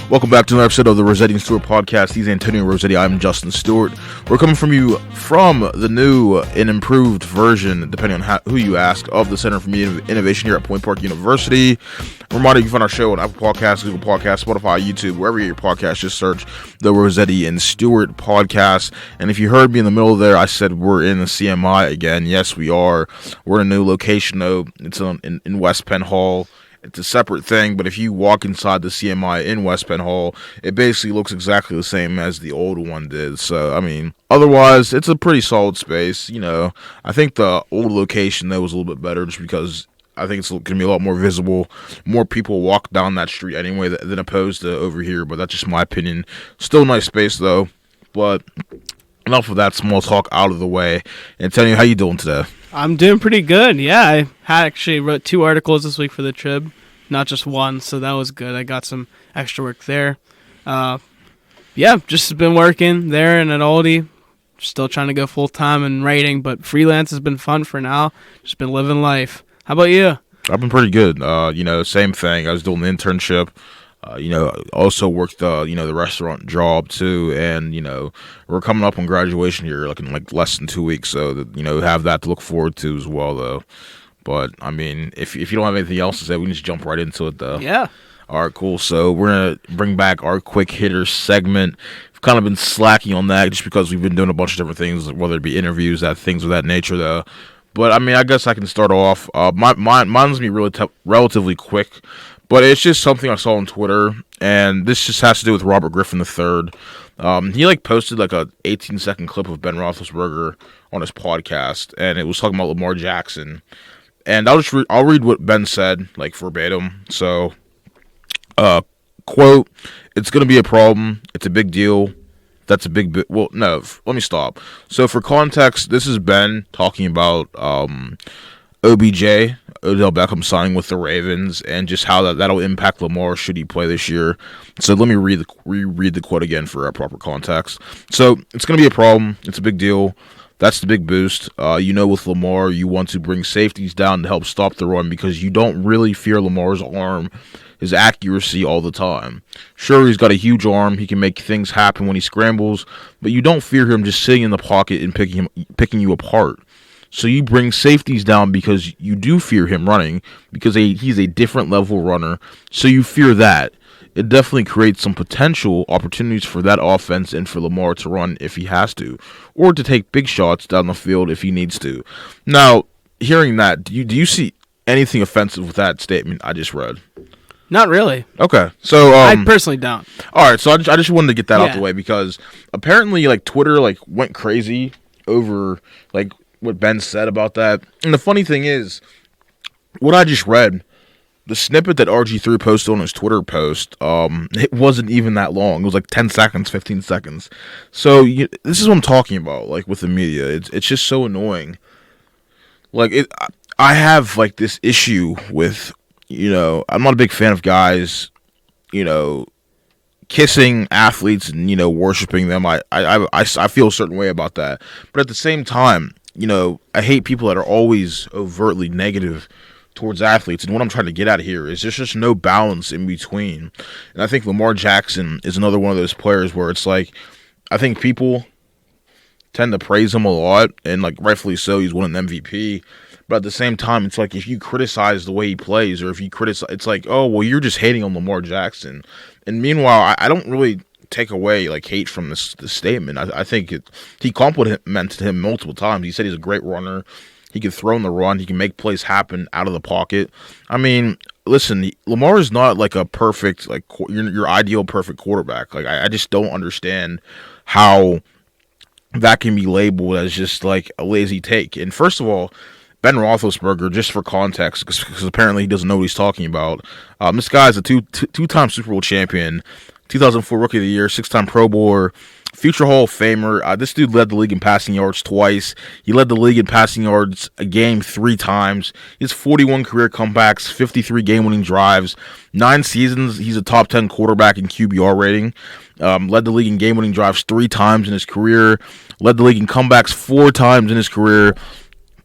Welcome back to another episode of the Rossetti and Stewart Podcast. He's Antonio Rossetti. I'm Justin Stewart. We're coming from you from the new and improved version, depending on who you ask, of the Center for Media Innovation here at Point Park University. Reminder, you can find our show on Apple Podcasts, Google Podcasts, Spotify, YouTube, wherever you get your podcast. Just search the Rossetti and Stewart Podcast. And if you heard me in the middle there, I said we're in the CMI again. Yes, we are. We're in a new location, though. It's in West Penn Hall. It's a separate thing, but if you walk inside the CMI in West Penn Hall, it basically looks exactly the same as the old one did. So, I mean, otherwise, it's a pretty solid space. You know, I think the old location, though, was a little bit better just because I think it's going to be a lot more visible. More people walk down that street anyway than opposed to over here, but that's just my opinion. Still a nice space, though, but enough of that small talk out of the way. And tell you, how you doing today? I'm doing pretty good, yeah. I actually wrote 2 articles this week for the Trib, not just one, so that was good. I got some extra work there. Just been working there and at Aldi. Still trying to go full-time in writing, but freelance has been fun for now. Just been living life. How about you? I've been pretty good. Same thing. I was doing the internship. Also worked, the restaurant job too, and, we're coming up on graduation here, in less than 2 weeks, so that, have that to look forward to as well, though. But, I mean, if you don't have anything else to say, we can just jump right into it, though. Yeah. All right, cool. So we're going to bring back our quick hitter segment. We've kind of been slacking on that just because we've been doing a bunch of different things, whether it be interviews, things of that nature, though. But, I mean, I guess I can start off. Mine's going to be relatively quick. But it's just something I saw on Twitter, and this just has to do with Robert Griffin III. He posted a 18-second clip of Ben Roethlisberger on his podcast, and it was talking about Lamar Jackson. And I'll read what Ben said, verbatim. So, quote, "It's going to be a problem. It's a big deal. That's a big bit." Well, no, let me stop. So, for context, this is Ben talking about OBJ, Odell Beckham, signing with the Ravens, and just how that'll impact Lamar should he play this year. So let me reread the quote again for proper context. So it's going to be a problem. It's a big deal. That's the big boost. With Lamar, you want to bring safeties down to help stop the run because you don't really fear Lamar's arm, his accuracy all the time. Sure, he's got a huge arm. He can make things happen when he scrambles, but you don't fear him just sitting in the pocket and picking you apart. So you bring safeties down because you do fear him running, because he's a different level runner, so you fear that. It definitely creates some potential opportunities for that offense and for Lamar to run if he has to, or to take big shots down the field if he needs to. Now, hearing that, do you see anything offensive with that statement I just read? Not really. Okay, so I personally don't. All right, so I just wanted to get that out the way because apparently, Twitter went crazy over what Ben said about that. And the funny thing is, what I just read, the snippet that RG3 posted on his Twitter post, it wasn't even that long. It was 10 seconds, 15 seconds. So this is what I'm talking about, with the media. It's just so annoying. I have, this issue with, I'm not a big fan of guys, kissing athletes and, worshiping them. I feel a certain way about that. But at the same time, I hate people that are always overtly negative towards athletes. And what I'm trying to get at here is there's just no balance in between. And I think Lamar Jackson is another one of those players where it's I think people tend to praise him a lot, and rightfully so. He's won an MVP. But at the same time, it's if you criticize the way he plays, or if you criticize, it's oh, well, you're just hating on Lamar Jackson. And meanwhile, I don't really take away hate from this statement. I think he complimented him multiple times. He said he's a great runner. He can throw in the run. He can make plays happen out of the pocket. I mean, listen, Lamar is not a perfect your ideal perfect quarterback. I just don't understand how that can be labeled as just a lazy take. And first of all, Ben Roethlisberger, just for context, because apparently he doesn't know what he's talking about. This guy is a two-time Super Bowl champion, 2004 Rookie of the Year, 6-time Pro Bowler, future Hall of Famer. This dude led the league in passing yards twice. He led the league in passing yards a game 3 times. He has 41 career comebacks, 53 game-winning drives, 9 seasons. He's a top 10 quarterback in QBR rating. Led the league in game-winning drives 3 times in his career. Led the league in comebacks 4 times in his career.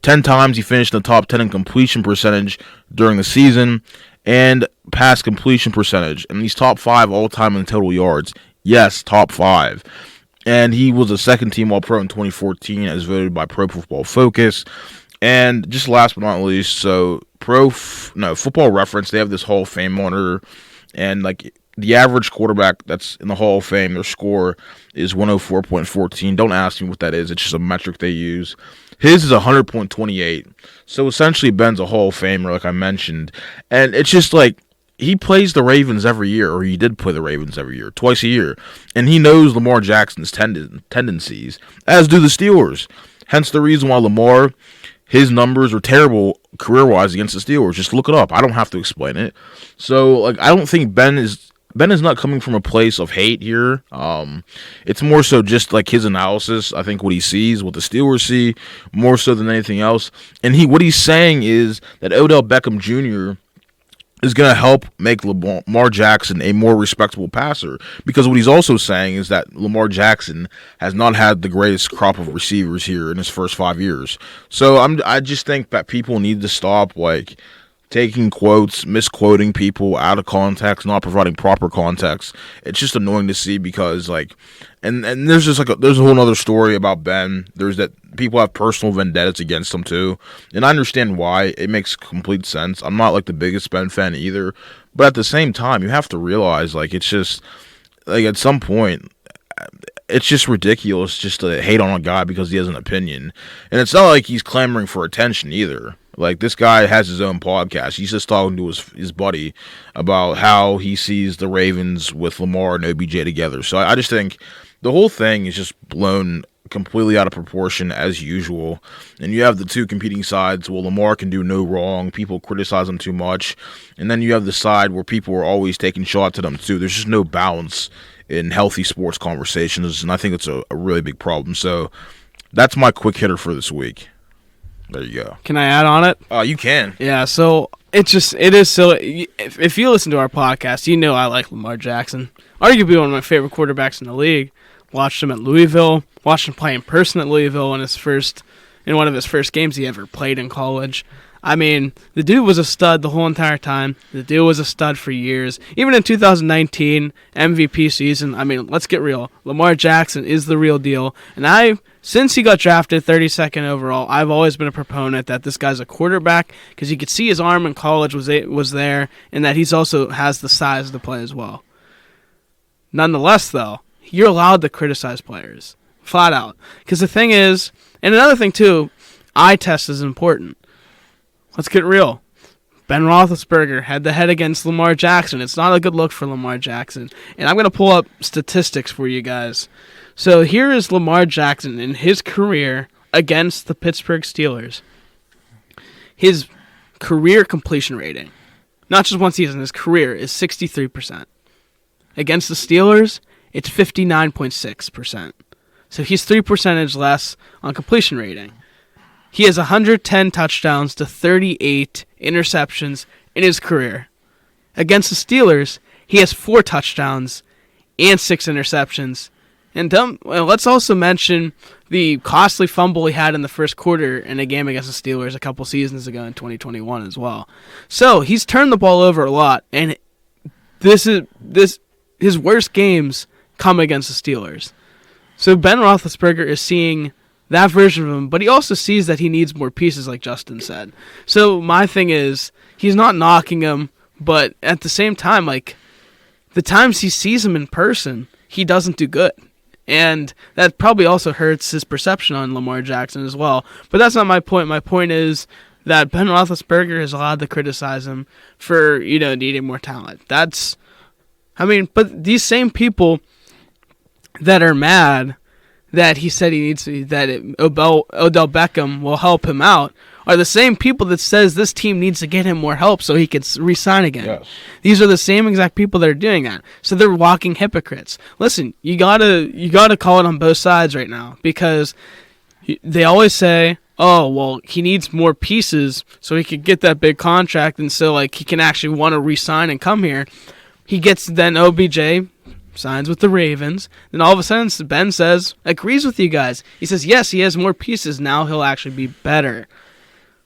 10 times he finished in the top 10 in completion percentage during the season. And pass completion percentage, and he's top 5 all time in total yards. Yes, top 5. And he was a second team All-Pro in 2014 as voted by Pro Football Focus. And just last but not least, so Football Reference, they have this Hall of Fame monitor, and like the average quarterback that's in the Hall of Fame, their score is 104.14. Don't ask me what that is. It's just a metric they use. His is 100.28. So essentially Ben's a Hall of Famer, like I mentioned. And it's just like, he plays the Ravens every year, or he did play the Ravens every year, twice a year. And he knows Lamar Jackson's tendencies, as do the Steelers. Hence the reason why Lamar, his numbers are terrible career-wise against the Steelers. Just look it up. I don't have to explain it. So, like, I don't think Ben is not coming from a place of hate here. It's more so just like his analysis. I think what he sees, what the Steelers see, more so than anything else. And what he's saying is that Odell Beckham Jr. is going to help make Lamar Jackson a more respectable passer. Because what he's also saying is that Lamar Jackson has not had the greatest crop of receivers here in his first 5 years. So I just think that people need to stop, like, taking quotes, misquoting people out of context, not providing proper context. It's just annoying to see because, like, and there's just there's a whole other story about Ben. There's that people have personal vendettas against him too, and I understand why. It makes complete sense. I'm not like the biggest Ben fan either, but at the same time, you have to realize, like, it's just like at some point, it's just ridiculous just to hate on a guy because he has an opinion, and it's not like he's clamoring for attention either. Like, this guy has his own podcast. He's just talking to his buddy about how he sees the Ravens with Lamar and OBJ together. So I just think the whole thing is just blown completely out of proportion as usual. And you have the two competing sides. Well, Lamar can do no wrong. People criticize him too much. And then you have the side where people are always taking shots at him too. There's just no balance in healthy sports conversations. And I think it's a really big problem. So that's my quick hitter for this week. There you go. Can I add on it? You can. Yeah, so it is silly. If you listen to our podcast, you know I like Lamar Jackson. Arguably one of my favorite quarterbacks in the league. Watched him at Louisville. Watched him play in person at Louisville in one of his first games he ever played in college. I mean, the dude was a stud the whole entire time. The dude was a stud for years. Even in 2019 MVP season, I mean, let's get real. Lamar Jackson is the real deal. And since he got drafted 32nd overall, I've always been a proponent that this guy's a quarterback because you could see his arm in college was there, and that he's also has the size to play as well. Nonetheless, though, you're allowed to criticize players, flat out. Because the thing is, and another thing too, eye test is important. Let's get real. Ben Roethlisberger head-to-head against Lamar Jackson. It's not a good look for Lamar Jackson. And I'm going to pull up statistics for you guys. So here is Lamar Jackson in his career against the Pittsburgh Steelers. His career completion rating, not just one season, his career is 63%. Against the Steelers, it's 59.6%. So he's 3% less on completion rating. He has 110 touchdowns to 38 interceptions in his career. Against the Steelers, he has 4 touchdowns and 6 interceptions. And let's also mention the costly fumble he had in the first quarter in a game against the Steelers a couple seasons ago in 2021 as well. So he's turned the ball over a lot, and his worst games come against the Steelers. So Ben Roethlisberger is seeing that version of him, but he also sees that he needs more pieces, like Justin said. So my thing is, he's not knocking him, but at the same time, like, the times he sees him in person, he doesn't do good. And that probably also hurts his perception on Lamar Jackson as well. But that's not my point. My point is that Ben Roethlisberger is allowed to criticize him for, needing more talent. But these same people that are mad that he said Odell Beckham will help him out are the same people that says this team needs to get him more help so he can re-sign again. Yes. These are the same exact people that are doing that. So they're walking hypocrites. Listen, you gotta call it on both sides right now, because they always say, oh, well, he needs more pieces so he could get that big contract, and so he can actually want to re-sign and come here. He gets then OBJ signs with the Ravens. Then all of a sudden, Ben agrees with you guys. He says, yes, he has more pieces. Now he'll actually be better.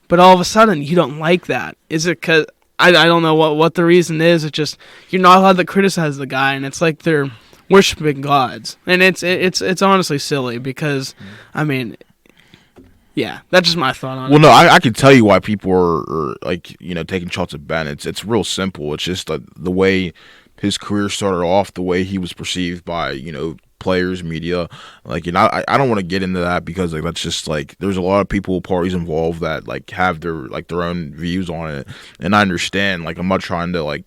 But all of a sudden, you don't like that. Is it because I don't know what the reason is. It's just you're not allowed to criticize the guy, and it's like they're worshiping gods, and it's honestly silly because, I mean, yeah, that's just my thought on it. Well, no, I can tell you why people are like, taking shots at Ben. It's real simple. It's just the way his career started off, the way he was perceived by players, media. Like, I don't want to get into that because like that's just like there's a lot of people, parties involved that like have their own views on it, and I understand. Like, I'm not trying to like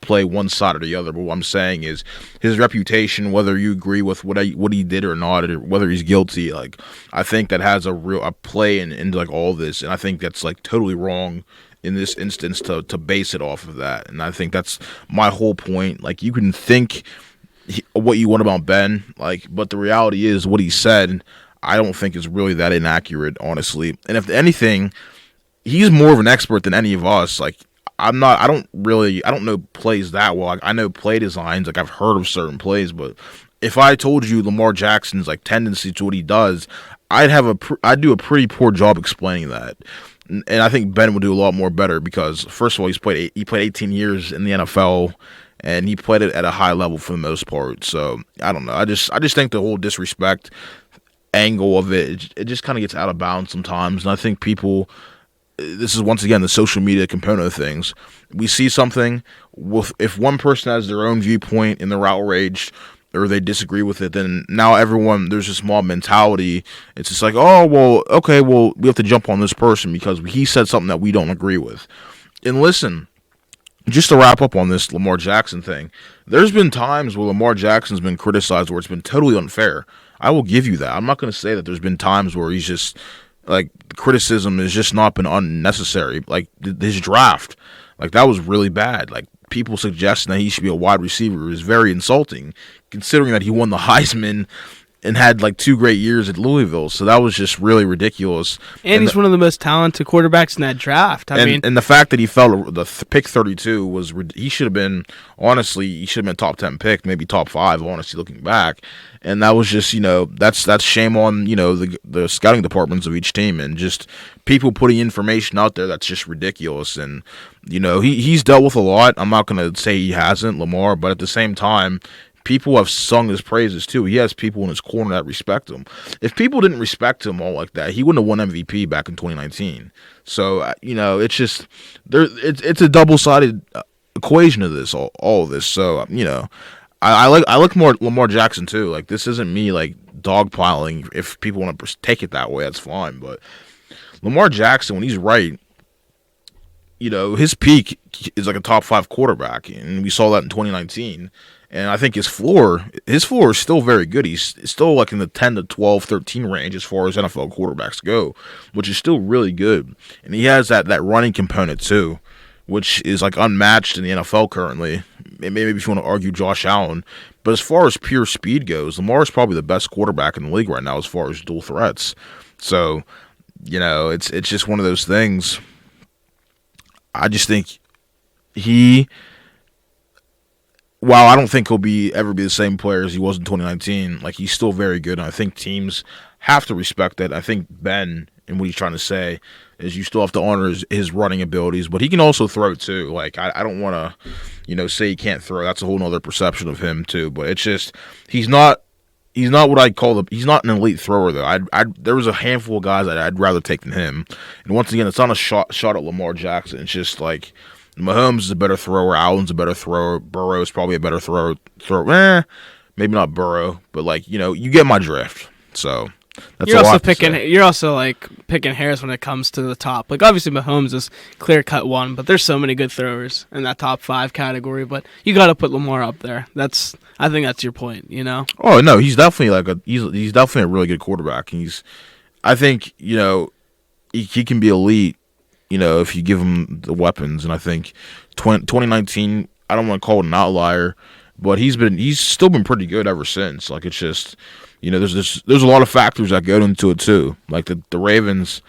play one side or the other, but what I'm saying is his reputation, whether you agree with what he did or not, or whether he's guilty, like I think that has a play into like all this, and I think that's like totally wrong in this instance to base it off of that. And I think that's my whole point. Like, you can think what you want about Ben, like, but the reality is what he said, I don't think is really that inaccurate, honestly. And if anything, he's more of an expert than any of us. Like, I don't know plays that well. Like, I know play designs, like I've heard of certain plays, but if I told you Lamar Jackson's like tendency to what he does, I'd do a pretty poor job explaining that. And I think Ben would do a lot more better because, first of all, he played 18 years in the NFL, and he played it at a high level for the most part. So I don't know. I just think the whole disrespect angle of it just kind of gets out of bounds sometimes, and I think people. This is once again the social media component of things. We see something, if one person has their own viewpoint and they're outraged or they disagree with it, then now there's this mob mentality. It's just like, oh, well, okay, well, we have to jump on this person because he said something that we don't agree with. And listen, just to wrap up on this Lamar Jackson thing, there's been times where Lamar Jackson's been criticized where it's been totally unfair. I will give you that. I'm not going to say that there's been times where he's just like criticism has just not been unnecessary. Like his draft, like that was really bad. Like people suggesting that he should be a wide receiver is very insulting, considering that he won the Heisman and had like 2 great years at Louisville. So that was just really ridiculous. And he's one of the most talented quarterbacks in that draft. I mean, and the fact that he fell pick 32 was he should have been top 10 pick, maybe top 5. Honestly, looking back, and that was just that's shame on the scouting departments of each team and just people putting information out there that's just ridiculous. And he's dealt with a lot. I'm not gonna say he hasn't, Lamar, but at the same time, people have sung his praises too. He has people in his corner that respect him. If people didn't respect him all like that, he wouldn't have won MVP back in 2019. So it's just it's a double-sided equation of this, all of this. So I like more Lamar Jackson too. Like, this isn't me like dogpiling. If people want to take it that way, that's fine. But Lamar Jackson, when he's right, his peak is like a top 5 quarterback, and we saw that in 2019. And I think his floor is still very good. He's still like in the 10 to 12, 13 range as far as NFL quarterbacks go, which is still really good. And he has that running component too, which is like unmatched in the NFL currently. Maybe if you want to argue Josh Allen. But as far as pure speed goes, Lamar is probably the best quarterback in the league right now as far as dual threats. So, it's just one of those things. I just think while I don't think he'll ever be the same player as he was in 2019, like, he's still very good, and I think teams have to respect that. I think Ben, and what he's trying to say, is you still have to honor his running abilities, but he can also throw too. Like, I don't want to, say he can't throw. That's a whole other perception of him too. But it's just he's not what I call he's not an elite thrower though. There was a handful of guys that I'd rather take than him. And once again, it's not a shot at Lamar Jackson. It's just like, Mahomes is a better thrower. Allen's a better thrower. Burrow is probably a better thrower. Maybe not Burrow, but like you get my drift. So that's you're also like picking hairs when it comes to the top. Like, obviously Mahomes is clear cut one, but there's so many good throwers in that top 5 category. But you got to put Lamar up there. I think that's your point. Oh no, he's definitely he's definitely a really good quarterback. I think he can be elite. If you give him the weapons. And I think 2019, I don't want to call it an outlier, but he's still been pretty good ever since. Like, it's just, there's a lot of factors that go into it too. Like the Ravens,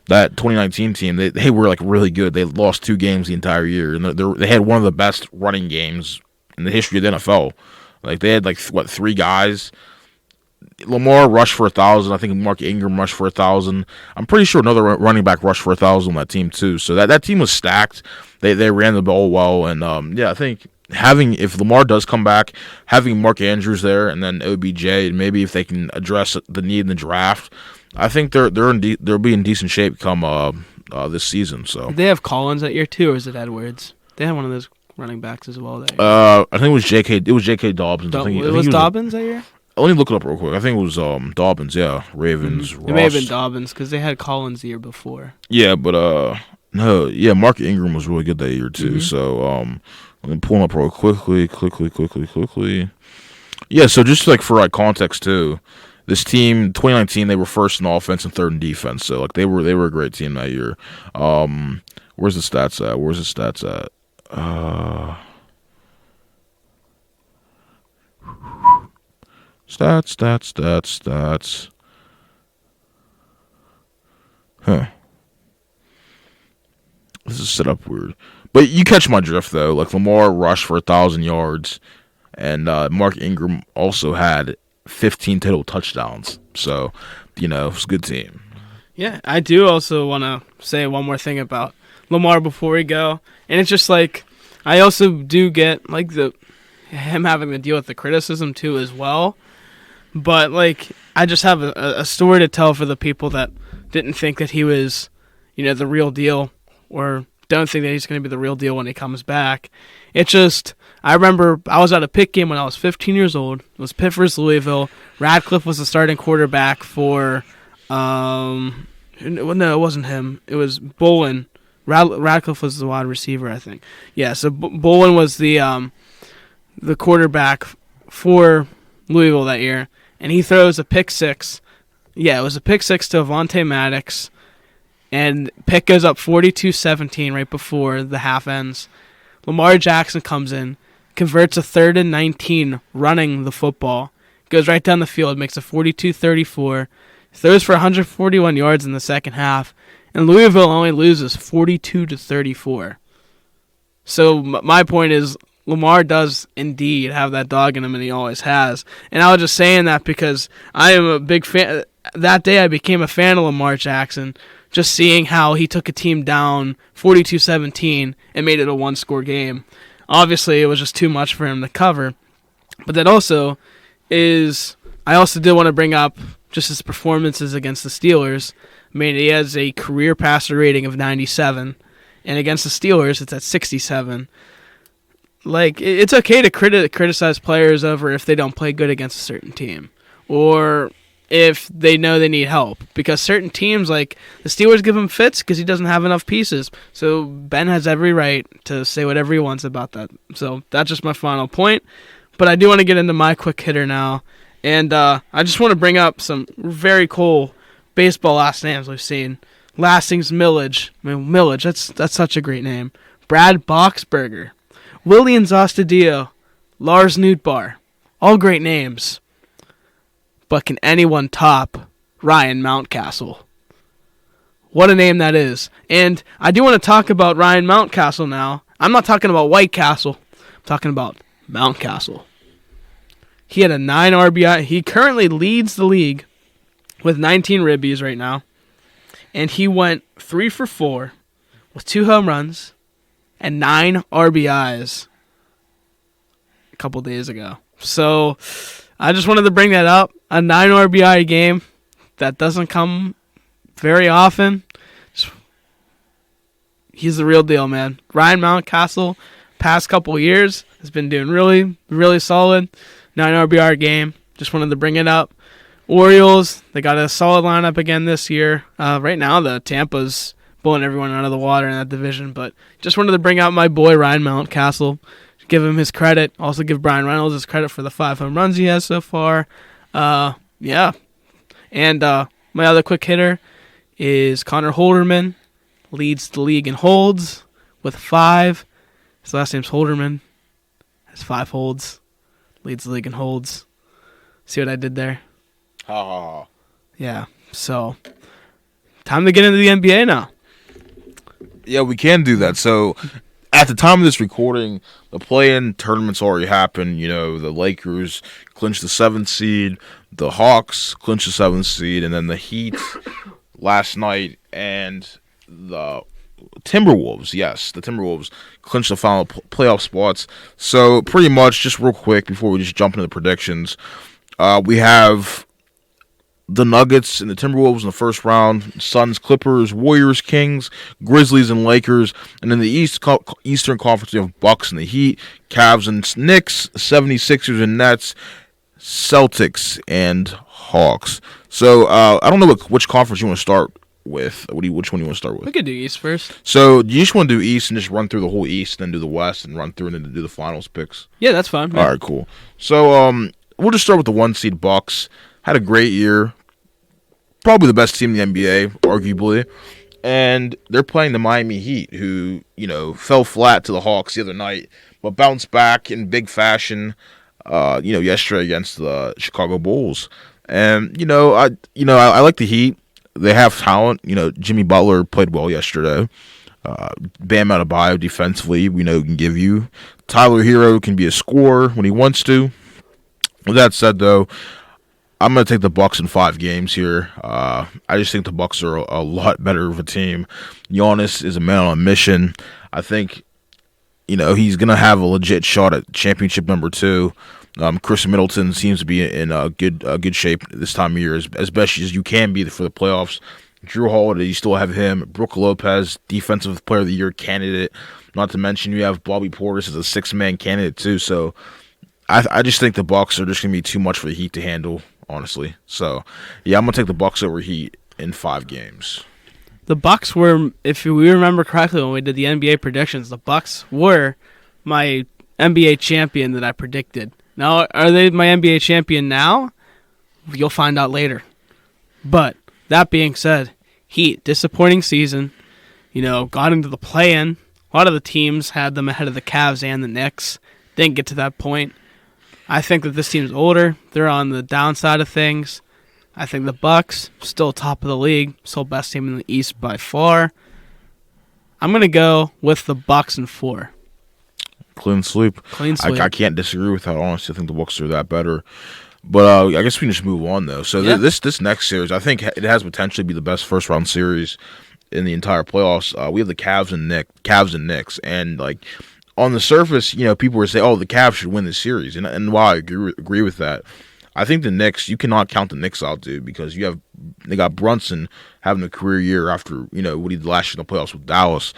that 2019 team, they were like really good. They lost 2 games the entire year, and they had one of the best running games in the history of the NFL. Like, they had 3 guys Lamar rushed for 1,000. I think Mark Ingram rushed for 1,000. I'm pretty sure another running back rushed for 1,000 on that team too. So that team was stacked. They ran the ball well, and I think if Lamar does come back, having Mark Andrews there and then OBJ, and maybe if they can address the need in the draft, I think they'll be in decent shape come this season. So did they have Collins that year too, or is it Edwards? They had one of those running backs as well that year. I think it was J.K. Dobbins. I think it was Dobbins that year. Let me look it up real quick. I think it was Dobbins. Yeah, Ravens. It may have been Dobbins because they had Collins the year before. Yeah, but no, yeah, Mark Ingram was really good that year too. So let me pull him up real quickly. Yeah, so just like for context too, this team 2019 they were first in offense and third in defense. So like they were a great team that year. Where's the stats at? Stats. Huh. This is set up weird. But you catch my drift, though. Like, Lamar rushed for 1,000 yards, and Mark Ingram also had 15 total touchdowns. So, it was a good team. Yeah, I do also want to say one more thing about Lamar before we go. And it's just like, I also do get, like, him having to deal with the criticism, too, as well. But, like, I just have a story to tell for the people that didn't think that he was, the real deal, or don't think that he's going to be the real deal when he comes back. It's just, I remember I was at a Pitt game when I was 15 years old. It was Pitt versus Louisville. Radcliffe was the starting quarterback for, no, it wasn't him. It was Bolin. Radcliffe was the wide receiver, I think. Yeah, so Bolin was the quarterback for Louisville that year, and he throws a pick six. Yeah, it was a pick six to Avonte Maddox, and Pitt goes up 42-17 right before the half ends. Lamar Jackson comes in, converts a 3rd and 19 running the football, goes right down the field, makes a 42-34, throws for 141 yards in the second half, and Louisville only loses 42-34. So my point is, Lamar does indeed have that dog in him, and he always has. And I was just saying that because I am a big fan. That day I became a fan of Lamar Jackson, just seeing how he took a team down 42-17 and made it a one-score game. Obviously, it was just too much for him to cover. But that also is, I also did want to bring up just his performances against the Steelers. I mean, he has a career passer rating of 97, and against the Steelers, it's at 67. Like, it's okay to criticize players over if they don't play good against a certain team, or if they know they need help, because certain teams, like the Steelers, give him fits because he doesn't have enough pieces. So Ben has every right to say whatever he wants about that. So that's just my final point. But I do want to get into my quick hitter now, and I just want to bring up some very cool baseball last names we've seen. Lastings Millage. I mean, Millage, that's such a great name. Brad Boxberger. William Zostadio. Lars Nootbaar. All great names. But can anyone top Ryan Mountcastle? What a name that is. And I do want to talk about Ryan Mountcastle now. I'm not talking about White Castle. I'm talking about Mountcastle. He had a 9 RBI. He currently leads the league with 19 ribbies right now. And he went 3 for 4 with 2 home runs and 9 RBIs a couple days ago. So I just wanted to bring that up. A 9 RBI game that doesn't come very often. He's the real deal, man. Ryan Mountcastle, past couple years, has been doing really, really solid. 9 RBI game. Just wanted to bring it up. Orioles, they got a solid lineup again this year. Right now, the Tampa's blowing everyone out of the water in that division. But just wanted to bring out my boy, Ryan Mountcastle. Give him his credit. Also give Brian Reynolds his credit for the 5 home runs he has so far. Yeah. And my other quick hitter is Connor Holderman. Leads the league in holds with 5. His last name's Holderman. Has 5 holds. Leads the league in holds. See what I did there? Yeah. So, time to get into the NBA now. Yeah, we can do that. So, at the time of this recording, the play-in tournament's already happened. You know, the Lakers clinched the 7th seed, the Hawks clinched the 7th seed, and then the Heat last night and the Timberwolves, yes, the Timberwolves clinched the final playoff spots. So pretty much, just real quick before we just jump into the predictions, we have the Nuggets and the Timberwolves in the first round, Suns, Clippers, Warriors, Kings, Grizzlies, and Lakers. And in the Eastern Conference, we have Bucks and the Heat, Cavs and Knicks, 76ers and Nets, Celtics and Hawks. So I don't know which conference you want to start with. Which one you want to start with? We could do East first. So do you just want to do East and just run through the whole East, then do the West, and run through and then do the finals picks? Yeah, that's fine. All right, cool. So we'll just start with the 1 seed Bucks. Had a great year. Probably the best team in the NBA, arguably. And they're playing the Miami Heat, who, fell flat to the Hawks the other night, but bounced back in big fashion, yesterday against the Chicago Bulls. And, I like the Heat. They have talent. Jimmy Butler played well yesterday. Bam Adebayo defensively, we know can give you. Tyler Hero can be a scorer when he wants to. With that said, though, I'm going to take the Bucks in 5 games here. I just think the Bucks are a lot better of a team. Giannis is a man on a mission. I think, he's going to have a legit shot at championship number 2. Chris Middleton seems to be in good shape this time of year, as best as you can be for the playoffs. Drew Holiday, you still have him. Brook Lopez, Defensive Player of the Year candidate. Not to mention you have Bobby Portis as a 6-man candidate too. So I just think the Bucks are just going to be too much for the Heat to handle, honestly. So yeah, I'm going to take the Bucks over Heat in 5 games. The Bucks were, if we remember correctly when we did the NBA predictions, the Bucks were my NBA champion that I predicted. Now, are they my NBA champion now? You'll find out later. But, that being said, Heat, disappointing season. Got into the play-in. A lot of the teams had them ahead of the Cavs and the Knicks. Didn't get to that point. I think that this team's older. They're on the downside of things. I think the Bucks, still top of the league. Still best team in the East by far. I'm going to go with the Bucks in 4. Clean sweep. I can't disagree with that. Honestly, I think the Bucks are that better. But I guess we can just move on, though. So this next series, I think it has potentially be the best first-round series in the entire playoffs. We have the Cavs and Knicks. And, on the surface, people were saying, the Cavs should win this series. And while I agree with that, I think the Knicks, you cannot count the Knicks out, dude, because they got Brunson having a career year after, what he did last year in the playoffs with Dallas.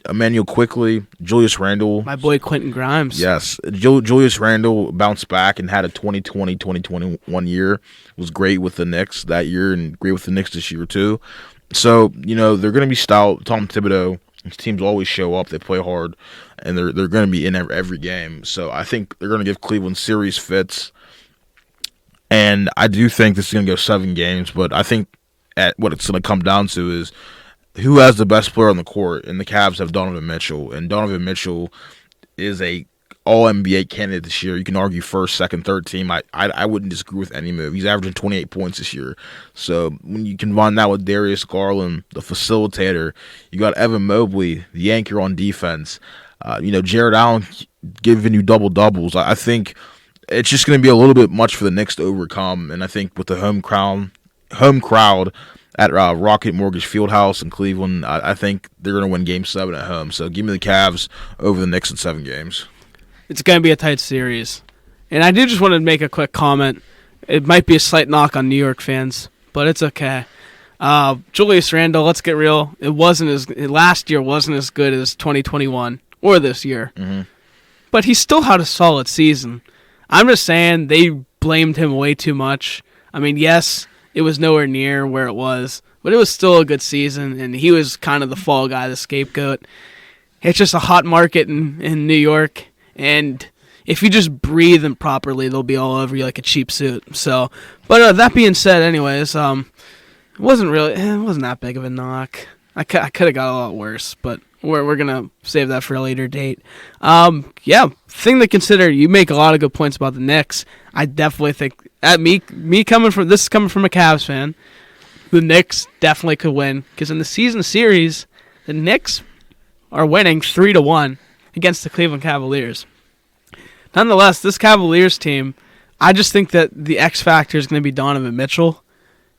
Emmanuel Quickley, Julius Randle. My boy Quentin Grimes. Yes. Julius Randle bounced back and had a 2020-2021 year. Was great with the Knicks that year and great with the Knicks this year too. So, they're going to be stout. Tom Thibodeau, his teams always show up. They play hard, and they're going to be in every game. So I think they're going to give Cleveland series fits. And I do think this is going to go 7 games, but I think what it's going to come down to is who has the best player on the court, and the Cavs have Donovan Mitchell. And Donovan Mitchell is a All-NBA candidate this year. You can argue first, second, third team. I wouldn't disagree with any move. He's averaging 28 points this year. So when you combine that with Darius Garland, the facilitator, you got Evan Mobley, the anchor on defense. Jared Allen giving you double-doubles. I think it's just going to be a little bit much for the Knicks to overcome. And I think with the home crowd at Rocket Mortgage Fieldhouse in Cleveland, I think they're going to win Game 7 at home. So give me the Cavs over the Knicks in 7 games. It's going to be a tight series. And I do just want to make a quick comment. It might be a slight knock on New York fans, but it's okay. Julius Randle, let's get real. Last year wasn't as good as 2021 or this year. Mm-hmm. But he still had a solid season. I'm just saying they blamed him way too much. I mean, yes, it was nowhere near where it was, but it was still a good season, and he was kind of the fall guy, the scapegoat. It's just a hot market in New York, and if you just breathe them properly, they'll be all over you like a cheap suit. So, but that being said, anyways, it wasn't that big of a knock. I could have got a lot worse, but we're gonna save that for a later date. Thing to consider. You make a lot of good points about the Knicks. I definitely think me coming from a Cavs fan, the Knicks definitely could win because in the season series, the Knicks are winning 3-1. against the Cleveland Cavaliers. Nonetheless, this Cavaliers team, I just think that the X factor is going to be Donovan Mitchell.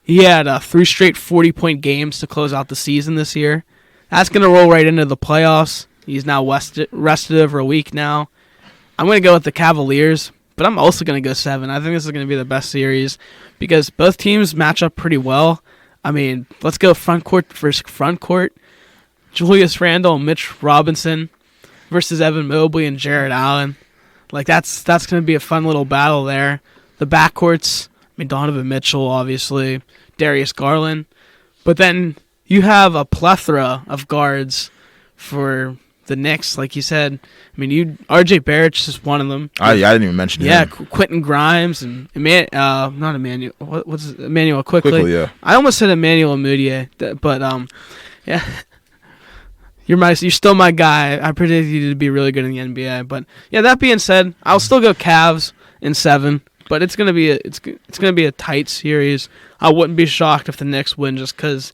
He had 3 straight 40-point games to close out the season this year. That's going to roll right into the playoffs. He's now rested over a week now. I'm going to go with the Cavaliers, but I'm also going to go 7. I think this is going to be the best series because both teams match up pretty well. I mean, let's go front court versus front court. Julius Randle and Mitch Robinson versus Evan Mobley and Jared Allen. Like, that's going to be a fun little battle there. The backcourts, I mean, Donovan Mitchell, obviously, Darius Garland. But then you have a plethora of guards for the Knicks, like you said. I mean, R.J. Barrett's just one of them. I didn't even mention him. Yeah, Quentin Grimes and Emmanuel Quickly. Yeah. I almost said Emmanuel Mudiay, but yeah. You're still my guy. I predicted you to be really good in the NBA, but yeah. That being said, I'll still go Cavs in 7, but it's gonna be a tight series. I wouldn't be shocked if the Knicks win just because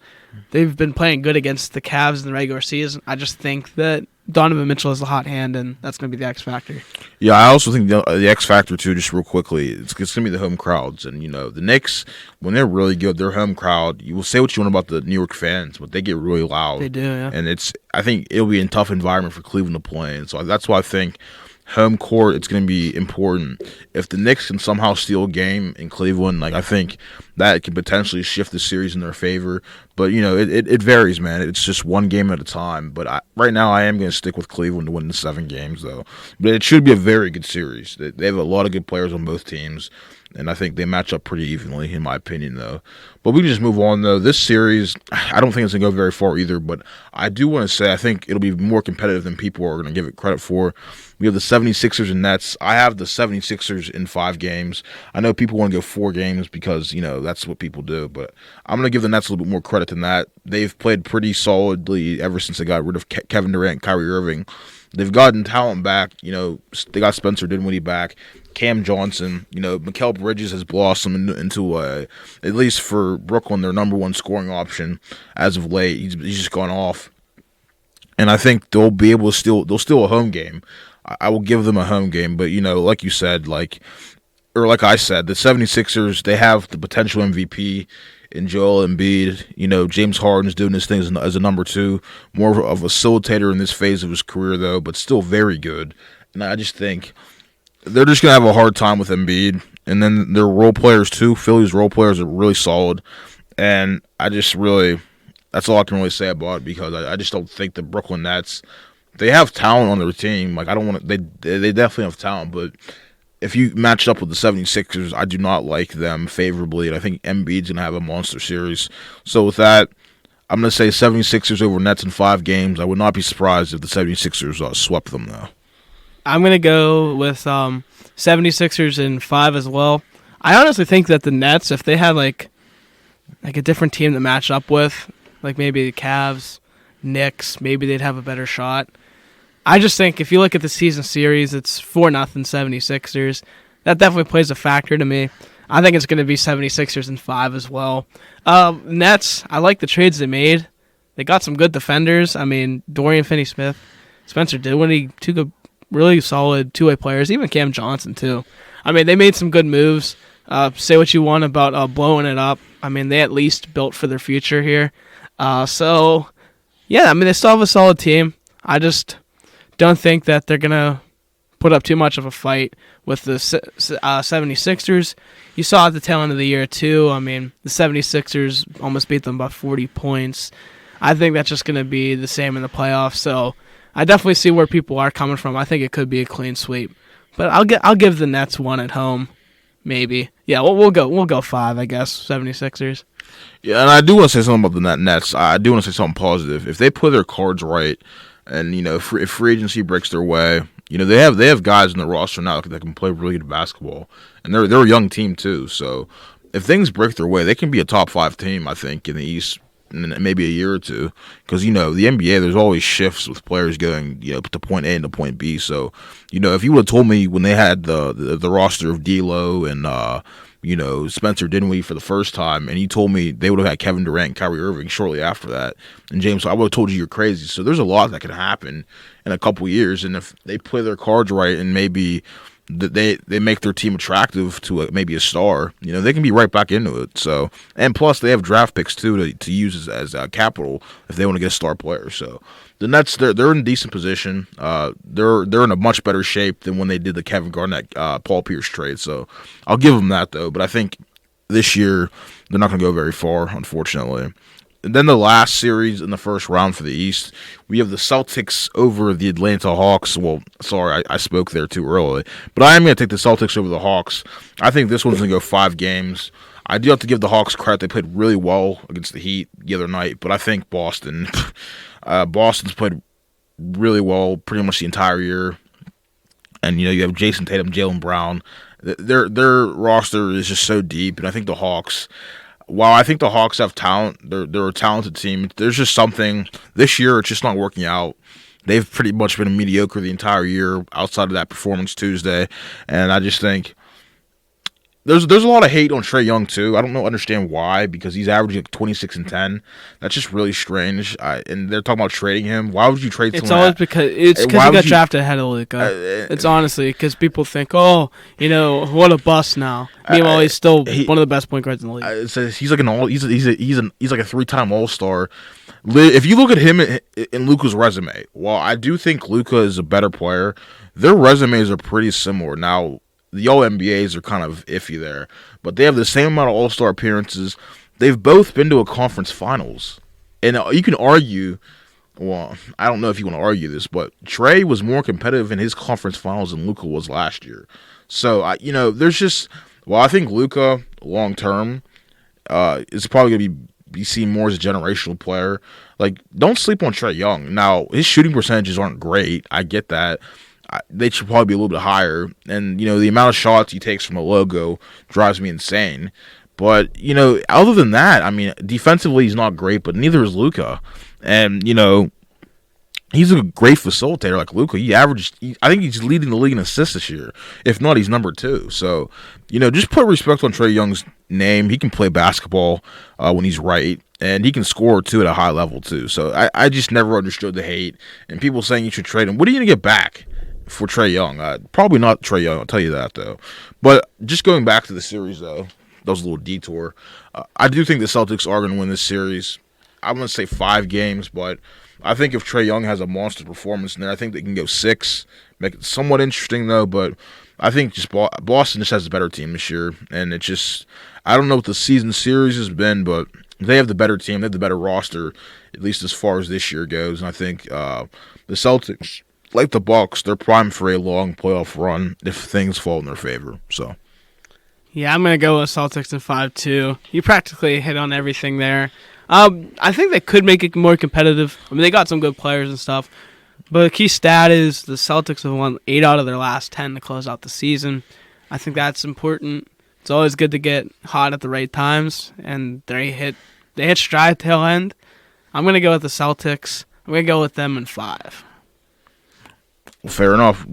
they've been playing good against the Cavs in the regular season. I just think that Donovan Mitchell is the hot hand, and that's going to be the X factor. Yeah, I also think the X factor too. Just real quickly, it's going to be the home crowds, and the Knicks, when they're really good, their home crowd. You will say what you want about the New York fans, but they get really loud. They do, yeah. And I think it'll be a tough environment for Cleveland to play in. So that's why I think home court, it's going to be important. If the Knicks can somehow steal a game in Cleveland, I think that could potentially shift the series in their favor. But, it varies, man. It's just one game at a time. But right now I am going to stick with Cleveland to win the 7 games, though. But it should be a very good series. They have a lot of good players on both teams. And I think they match up pretty evenly, in my opinion, though. But we can just move on, though. This series, I don't think it's going to go very far either. But I do want to say I think it'll be more competitive than people are going to give it credit for. We have the 76ers and Nets. I have the 76ers in 5 games. I know people want to go 4 games because, that's what people do. But I'm going to give the Nets a little bit more credit than that. They've played pretty solidly ever since they got rid of Kevin Durant and Kyrie Irving. They've gotten talent back. They got Spencer Dinwiddie back. Cam Johnson, Mikal Bridges has blossomed into at least for Brooklyn, their number 1 scoring option as of late. He's just gone off. And I think they'll be able to they'll steal a home game. I will give them a home game, but like you said, like I said, the 76ers, they have the potential MVP in Joel Embiid. James Harden's doing his thing as a number 2, more of a facilitator in this phase of his career, though, but still very good. And I just think they're just going to have a hard time with Embiid. And then their role players, too. Philly's role players are really solid. And that's all I can really say about it because I just don't think the Brooklyn Nets, they have talent on their team. They definitely have talent, but if you match up with the 76ers, I do not like them favorably, and I think Embiid's going to have a monster series. So with that, I'm going to say 76ers over Nets in 5 games. I would not be surprised if the 76ers swept them, though. I'm going to go with 76ers in 5 as well. I honestly think that the Nets, if they had like a different team to match up with, like maybe the Cavs, Knicks, maybe they'd have a better shot. I just think if you look at the season series, it's 4-0 76ers. That definitely plays a factor to me. I think it's going to be 76ers in 5 as well. Nets, I like the trades they made. They got some good defenders. I mean, Dorian Finney-Smith, Spencer Dinwiddie, 2 good, really solid two-way players, even Cam Johnson too. I mean, they made some good moves. Say what you want about blowing it up. I mean, they at least built for their future here. So, yeah, I mean, they still have a solid team. I just don't think that they're going to put up too much of a fight with the 76ers. You saw at the tail end of the year, too. I mean, the 76ers almost beat them by 40 points. I think that's just going to be the same in the playoffs. So I definitely see where people are coming from. I think it could be a clean sweep. But I'll give the Nets 1 at home, maybe. Yeah, we'll go 5, I guess, 76ers. Yeah, and I do want to say something about the Nets. I do want to say something positive. If they play their cards right, and if free agency breaks their way, they have guys in the roster now that can play really good basketball, and they're a young team too. So if things break their way, they can be a top 5 team, I think, in the East in maybe a year or two. Because the NBA, there's always shifts with players going to point A and to point B. So if you would have told me when they had the roster of D'Lo and Spencer Dinwiddie for the first time, and you told me they would have had Kevin Durant and Kyrie Irving shortly after that. And James, I would have told you you're crazy. So there's a lot that can happen in a couple years, and if they play their cards right and maybe they make their team attractive to maybe a star, they can be right back into it. So, and plus they have draft picks too to use as capital if they want to get a star player. So the Nets, they're in a decent position. They're in a much better shape than when they did the Kevin Garnett Paul Pierce trade. So I'll give them that though. But I think this year they're not going to go very far, unfortunately. And then the last series in the first round for the East, we have the Celtics over the Atlanta Hawks. Well, sorry, I spoke there too early. But I am going to take the Celtics over the Hawks. I think this one's going to go 5 games. I do have to give the Hawks credit. They played really well against the Heat the other night. But I think Boston's played really well pretty much the entire year. And, you have Jason Tatum, Jaylen Brown. Their roster is just so deep. And I think the Hawks... While I think the Hawks have talent, they're a talented team. There's just something this year, it's just not working out. They've pretty much been mediocre the entire year outside of that performance Tuesday, and I just think there's a lot of hate on Trae Young too. I don't understand why, because he's averaging like 26 and 10. That's just really strange. And they're talking about trading him. Why would you trade someone? It's always because he got drafted ahead of Luka. It's honestly because people think, what a bust now. Meanwhile, he's still one of the best point guards in the league. He's like he's like a 3-time All-Star. If you look at him in Luka's resume, while I do think Luka is a better player, their resumes are pretty similar. Now, the All-NBAs are kind of iffy there, but they have the same amount of All-Star appearances. They've both been to a conference finals. And you can argue, well, I don't know if you want to argue this, but Trae was more competitive in his conference finals than Luka was last year. So, there's just, I think Luka, long-term, is probably going to be seen more as a generational player. Like, don't sleep on Trae Young. Now, his shooting percentages aren't great. I get that. They should probably be a little bit higher. And, the amount of shots he takes from the logo drives me insane. But, other than that, I mean, defensively he's not great, but neither is Luka. And, he's a great facilitator like Luka. I think he's leading the league in assists this year. If not, he's number 2. So, just put respect on Trae Young's name. He can play basketball when he's right. And he can score, too, at a high level, too. So, I just never understood the hate. And people saying you should trade him. What are you going to get back for Trae Young? Probably not Trae Young, I'll tell you that, though. But just going back to the series, though, that was a little detour. I do think the Celtics are going to win this series. I'm going to say 5 games, but I think if Trae Young has a monster performance in there, I think they can go 6. Make it somewhat interesting, though, but I think just Boston just has a better team this year. And it just, I don't know what the season series has been, but they have the better team. They have the better roster, at least as far as this year goes. And I think the Celtics, like the Bucks, they're primed for a long playoff run if things fall in their favor. So, yeah, I'm gonna go with Celtics in 5-2. You practically hit on everything there. I think they could make it more competitive. I mean, they got some good players and stuff, but the key stat is the Celtics have won 8 out of their last 10 to close out the season. I think that's important. It's always good to get hot at the right times, and they hit stride tail end. I'm gonna go with the Celtics. I'm gonna go with them in 5. Well, fair enough.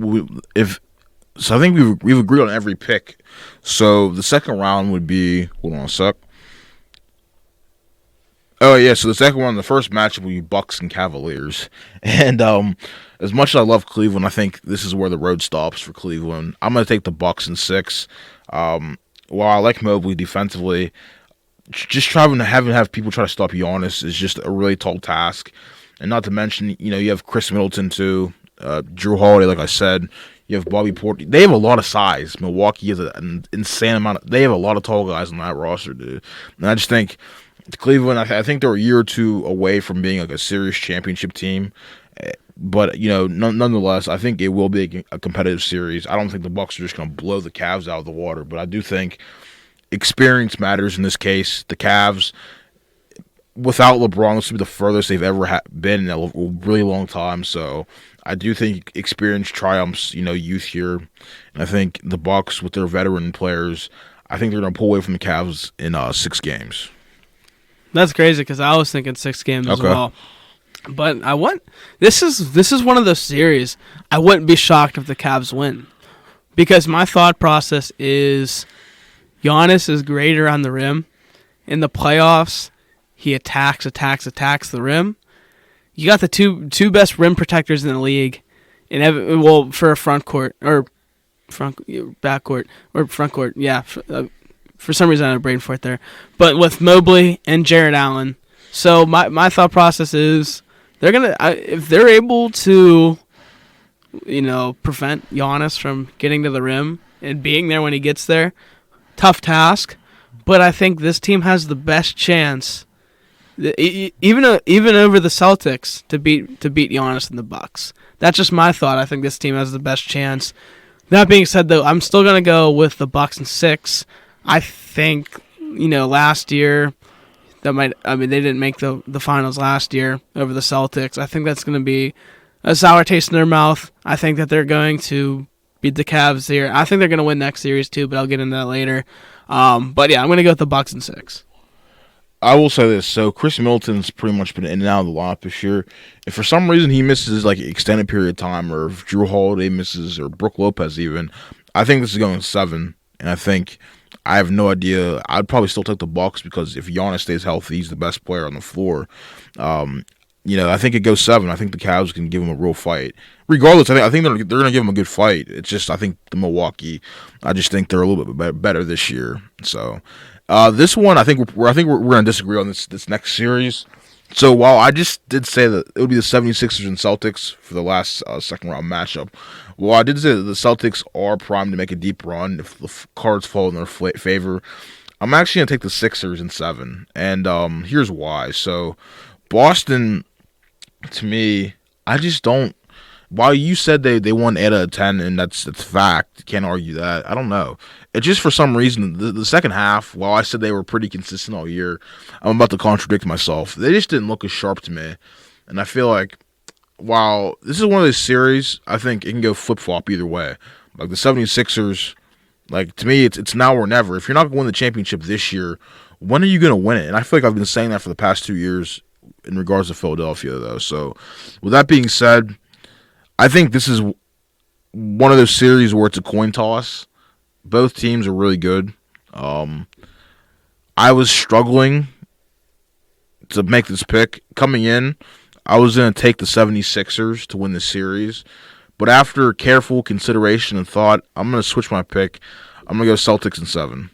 I think we've agreed on every pick. So the second round would be, hold on a sec. Oh yeah, so the second one, the first matchup will be Bucks and Cavaliers. And as much as I love Cleveland, I think this is where the road stops for Cleveland. I'm gonna take the Bucks in 6. While I like Mobley defensively, just trying to have people try to stop Giannis is just a really tall task. And not to mention, you have Chris Middleton too. Drew Holiday, like I said, you have Bobby Portis. They have a lot of size. Milwaukee has an insane amount. They have a lot of tall guys on that roster, dude. And I just think Cleveland, I think they're a year or two away from being like a serious championship team. But nonetheless, I think it will be a competitive series. I don't think the Bucks are just going to blow the Cavs out of the water, but I do think experience matters in this case. The Cavs, without LeBron, this will be the furthest they've ever been in a really long time. So I do think experience triumphs, youth here. And I think the Bucks, with their veteran players, I think they're going to pull away from the Cavs in 6 games. That's crazy because I was thinking 6 games as well. But this is one of those series I wouldn't be shocked if the Cavs win, because my thought process is Giannis is great around the rim. In the playoffs, he attacks the rim. You got the two best rim protectors in the league, for a front court or back court or front court. Yeah, for some reason I had a brain fart there. But with Mobley and Jarrett Allen, so my thought process is if they're able to, prevent Giannis from getting to the rim and being there when he gets there, tough task. But I think this team has the best chance, even over the Celtics, to beat Giannis and the Bucks. That's just my thought. I think this team has the best chance. That being said, though, I'm still gonna go with the Bucks in 6. I think last year they didn't make the finals last year over the Celtics. I think that's gonna be a sour taste in their mouth. I think that they're going to beat the Cavs here. I think they're gonna win next series too, but I'll get into that later. But yeah, I'm gonna go with the Bucks in 6. I will say this. So Chris Middleton's pretty much been in and out of the lineup this year. If for some reason he misses like an extended period of time, or if Drew Holiday misses, or Brook Lopez even, I think this is going 7. And I have no idea. I'd probably still take the Bucks because if Giannis stays healthy, he's the best player on the floor. I think it goes 7. I think the Cavs can give him a real fight. Regardless, I think they're going to give him a good fight. It's just I think the Milwaukee, I just think they're a little bit better this year. So this one, I think we're going to disagree on this next series. So while I just did say that it would be the 76ers and Celtics for the last second round matchup, well, I did say that the Celtics are primed to make a deep run if the cards fall in their favor. I'm actually going to take the Sixers in 7, and here's why. So Boston, to me, I just don't. While you said they won 8 out of 10, and that's fact, can't argue that. I don't know. It just for some reason the second half, while I said they were pretty consistent all year, I'm about to contradict myself. They just didn't look as sharp to me, and I feel like while this is one of those series, I think it can go flip flop either way. Like the 76ers, like to me, it's now or never. If you're not going to win the championship this year, when are you going to win it? And I feel like I've been saying that for the past 2 years in regards to Philadelphia, though. So with that being said, I think this is one of those series where it's a coin toss. Both teams are really good. I was struggling to make this pick. Coming in, I was going to take the 76ers to win the series. But after careful consideration and thought, I'm going to switch my pick. I'm going to go Celtics in 7.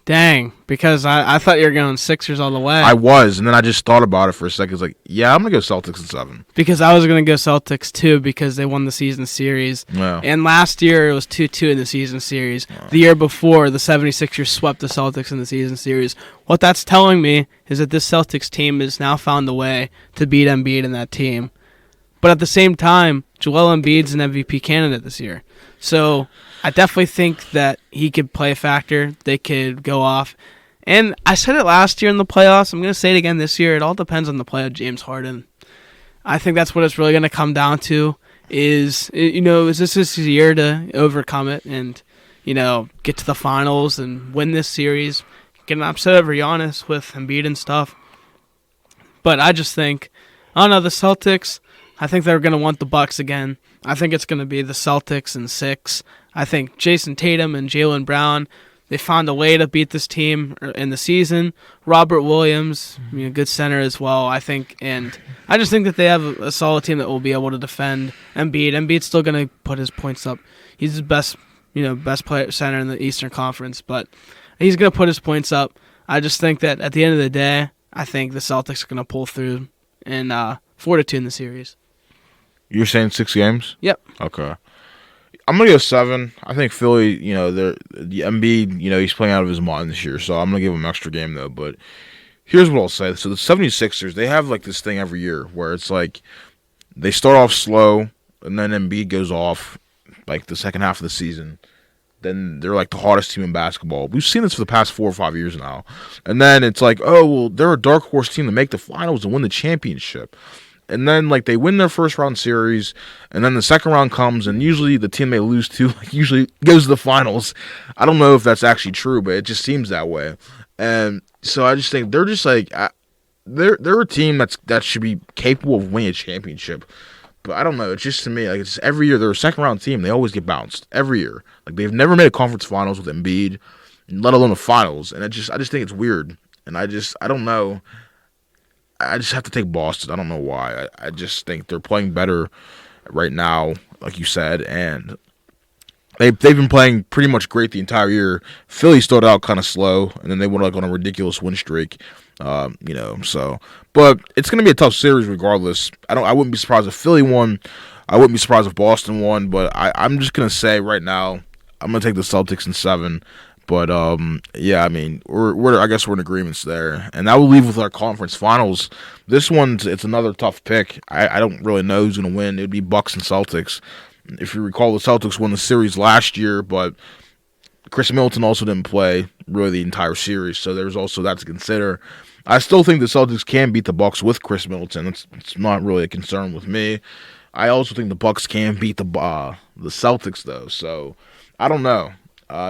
Dang, because I thought you were going Sixers all the way. I was, and then I just thought about it for a second. It's like, yeah, I'm going to go Celtics in 7. Because I was going to go Celtics, too, because they won the season series. Yeah. And last year, it was 2-2 in the season series. The year before, the 76ers swept the Celtics in the season series. What that's telling me is that this Celtics team has now found a way to beat Embiid in that team. But at the same time, Joel Embiid's an MVP candidate this year. So I definitely think that he could play a factor. They could go off. And I said it last year in the playoffs. I'm going to say it again this year. It all depends on the play of James Harden. I think that's what it's really going to come down to is this his year to overcome it and, get to the finals and win this series, get an upset over Giannis with Embiid and stuff. But I just think, I don't know, the Celtics, I think they're going to want the Bucks again. I think it's going to be the Celtics in 6. I think Jason Tatum and Jaylen Brown, they found a way to beat this team in the season. Robert Williams, good center as well, I think. And I just think that they have a solid team that will be able to defend Embiid. Embiid's still going to put his points up. He's the best player center in the Eastern Conference, but he's going to put his points up. I just think that at the end of the day, I think the Celtics are going to pull through and 4-2 in the series. You're saying 6 games? Yep. Okay. I'm going to go 7. I think Philly, the Embiid, he's playing out of his mind this year, so I'm going to give him an extra game, though. But here's what I'll say. So the 76ers, they have, this thing every year where it's they start off slow, and then Embiid goes off, the second half of the season. Then they're, the hottest team in basketball. We've seen this for the past 4 or 5 years now. And then it's they're a dark horse team to make the finals and win the championship. And then, they win their first round series, and then the second round comes, and usually the team they lose to, usually goes to the finals. I don't know if that's actually true, but it just seems that way. And so I just think they're just they're a team that should be capable of winning a championship. But I don't know. It's just to me, like, it's just every year they're a second round team. They always get bounced every year. Like, they've never made a conference finals with Embiid, let alone a finals. And I just think it's weird. And I don't know. I just have to take Boston. I don't know why. I just think they're playing better right now, like you said, and they've been playing pretty much great the entire year. Philly started out kind of slow, and then they went like on a ridiculous win streak. So, but it's gonna be a tough series regardless. I wouldn't be surprised if Philly won. I wouldn't be surprised if Boston won. But I'm just gonna say right now, I'm gonna take the Celtics in 7. But yeah, I mean, I guess we're in agreements there, and that will leave with our conference finals. This one's it's another tough pick. I don't really know who's gonna win. It'd be Bucks and Celtics. If you recall, the Celtics won the series last year, but Chris Middleton also didn't play really the entire series, so there's also that to consider. I still think the Celtics can beat the Bucks with Chris Middleton. It's not really a concern with me. I also think the Bucks can beat the Celtics though. So I don't know.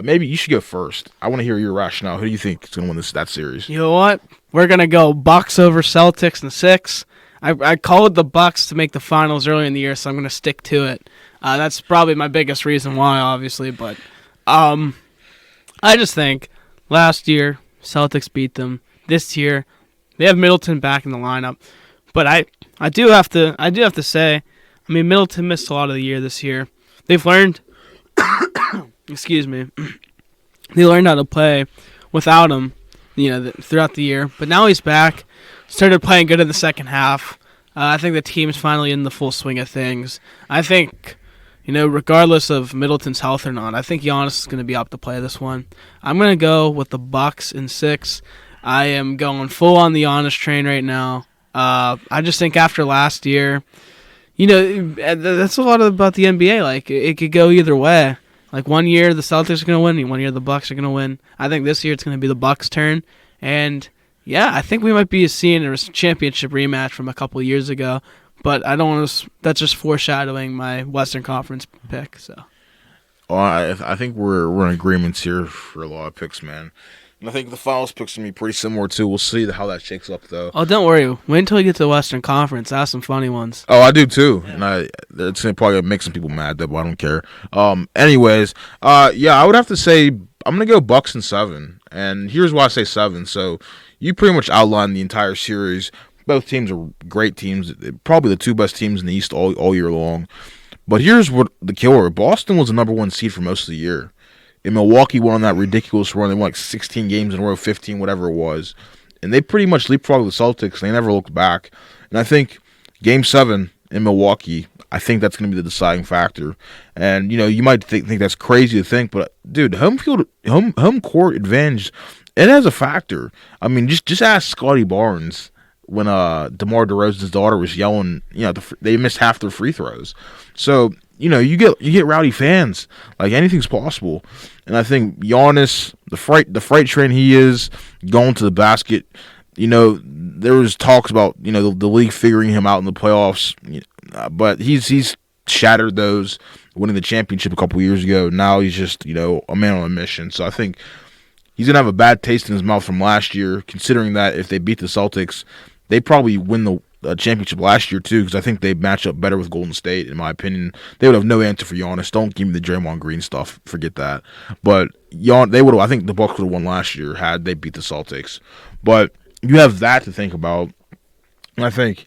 Maybe you should go first. I want to hear your rationale. Who do you think is going to win that series? You know what? We're going to go Bucks over Celtics in 6. I called the Bucks to make the finals early in the year, so I'm going to stick to it. That's probably my biggest reason why, obviously. But I just think last year Celtics beat them. This year they have Middleton back in the lineup. But I do have to say, I mean, Middleton missed a lot of the year this year. They've learned. Excuse me. They learned how to play without him, throughout the year. But now he's back. Started playing good in the second half. I think the team's finally in the full swing of things. I think, regardless of Middleton's health or not, I think Giannis is going to be up to play this one. I'm going to go with the Bucks in 6. I am going full on the Giannis train right now. I just think after last year, that's a lot about the NBA. Like, it could go either way. Like, one year the Celtics are going to win, and one year the Bucks are going to win. I think this year it's going to be the Bucks' turn. And, yeah, I think we might be seeing a championship rematch from a couple years ago. But I don't want to. That's just foreshadowing my Western Conference pick. So, I think we're in agreements here for a lot of picks, man. And I think the finals picks are going to be pretty similar, too. We'll see how that shakes up, though. Oh, don't worry. Wait until you get to the Western Conference. I have some funny ones. Oh, I do, too. Yeah. And it's probably going to make some people mad, though, but I don't care. Anyways, I would have to say I'm going to go Bucks in 7. And here's why I say 7. So you pretty much outlined the entire series. Both teams are great teams. Probably the 2 best teams in the East all year long. But here's what the killer. Boston was the number 1 seed for most of the year. And Milwaukee went on that ridiculous run. They won like 16 games in a row, 15, whatever it was. And they pretty much leapfrogged the Celtics. They never looked back. And I think Game 7 in Milwaukee, I think that's going to be the deciding factor. And, you might think that's crazy to think, but, dude, home court advantage, it has a factor. I mean, just ask Scotty Barnes when DeMar DeRozan's daughter was yelling, they missed half their free throws. So, you get rowdy fans. Like, anything's possible. And I think Giannis, the freight train he is, going to the basket, there was talks about, the league figuring him out in the playoffs. But he's shattered those, winning the championship a couple years ago. Now he's just, a man on a mission. So I think he's going to have a bad taste in his mouth from last year, considering that if they beat the Celtics, they probably win the championship last year, too, because I think they match up better with Golden State, in my opinion. They would have no answer for Giannis. Don't give me the Draymond Green stuff. Forget that. But I think the Bucks would have won last year had they beat the Celtics. But you have that to think about. And I think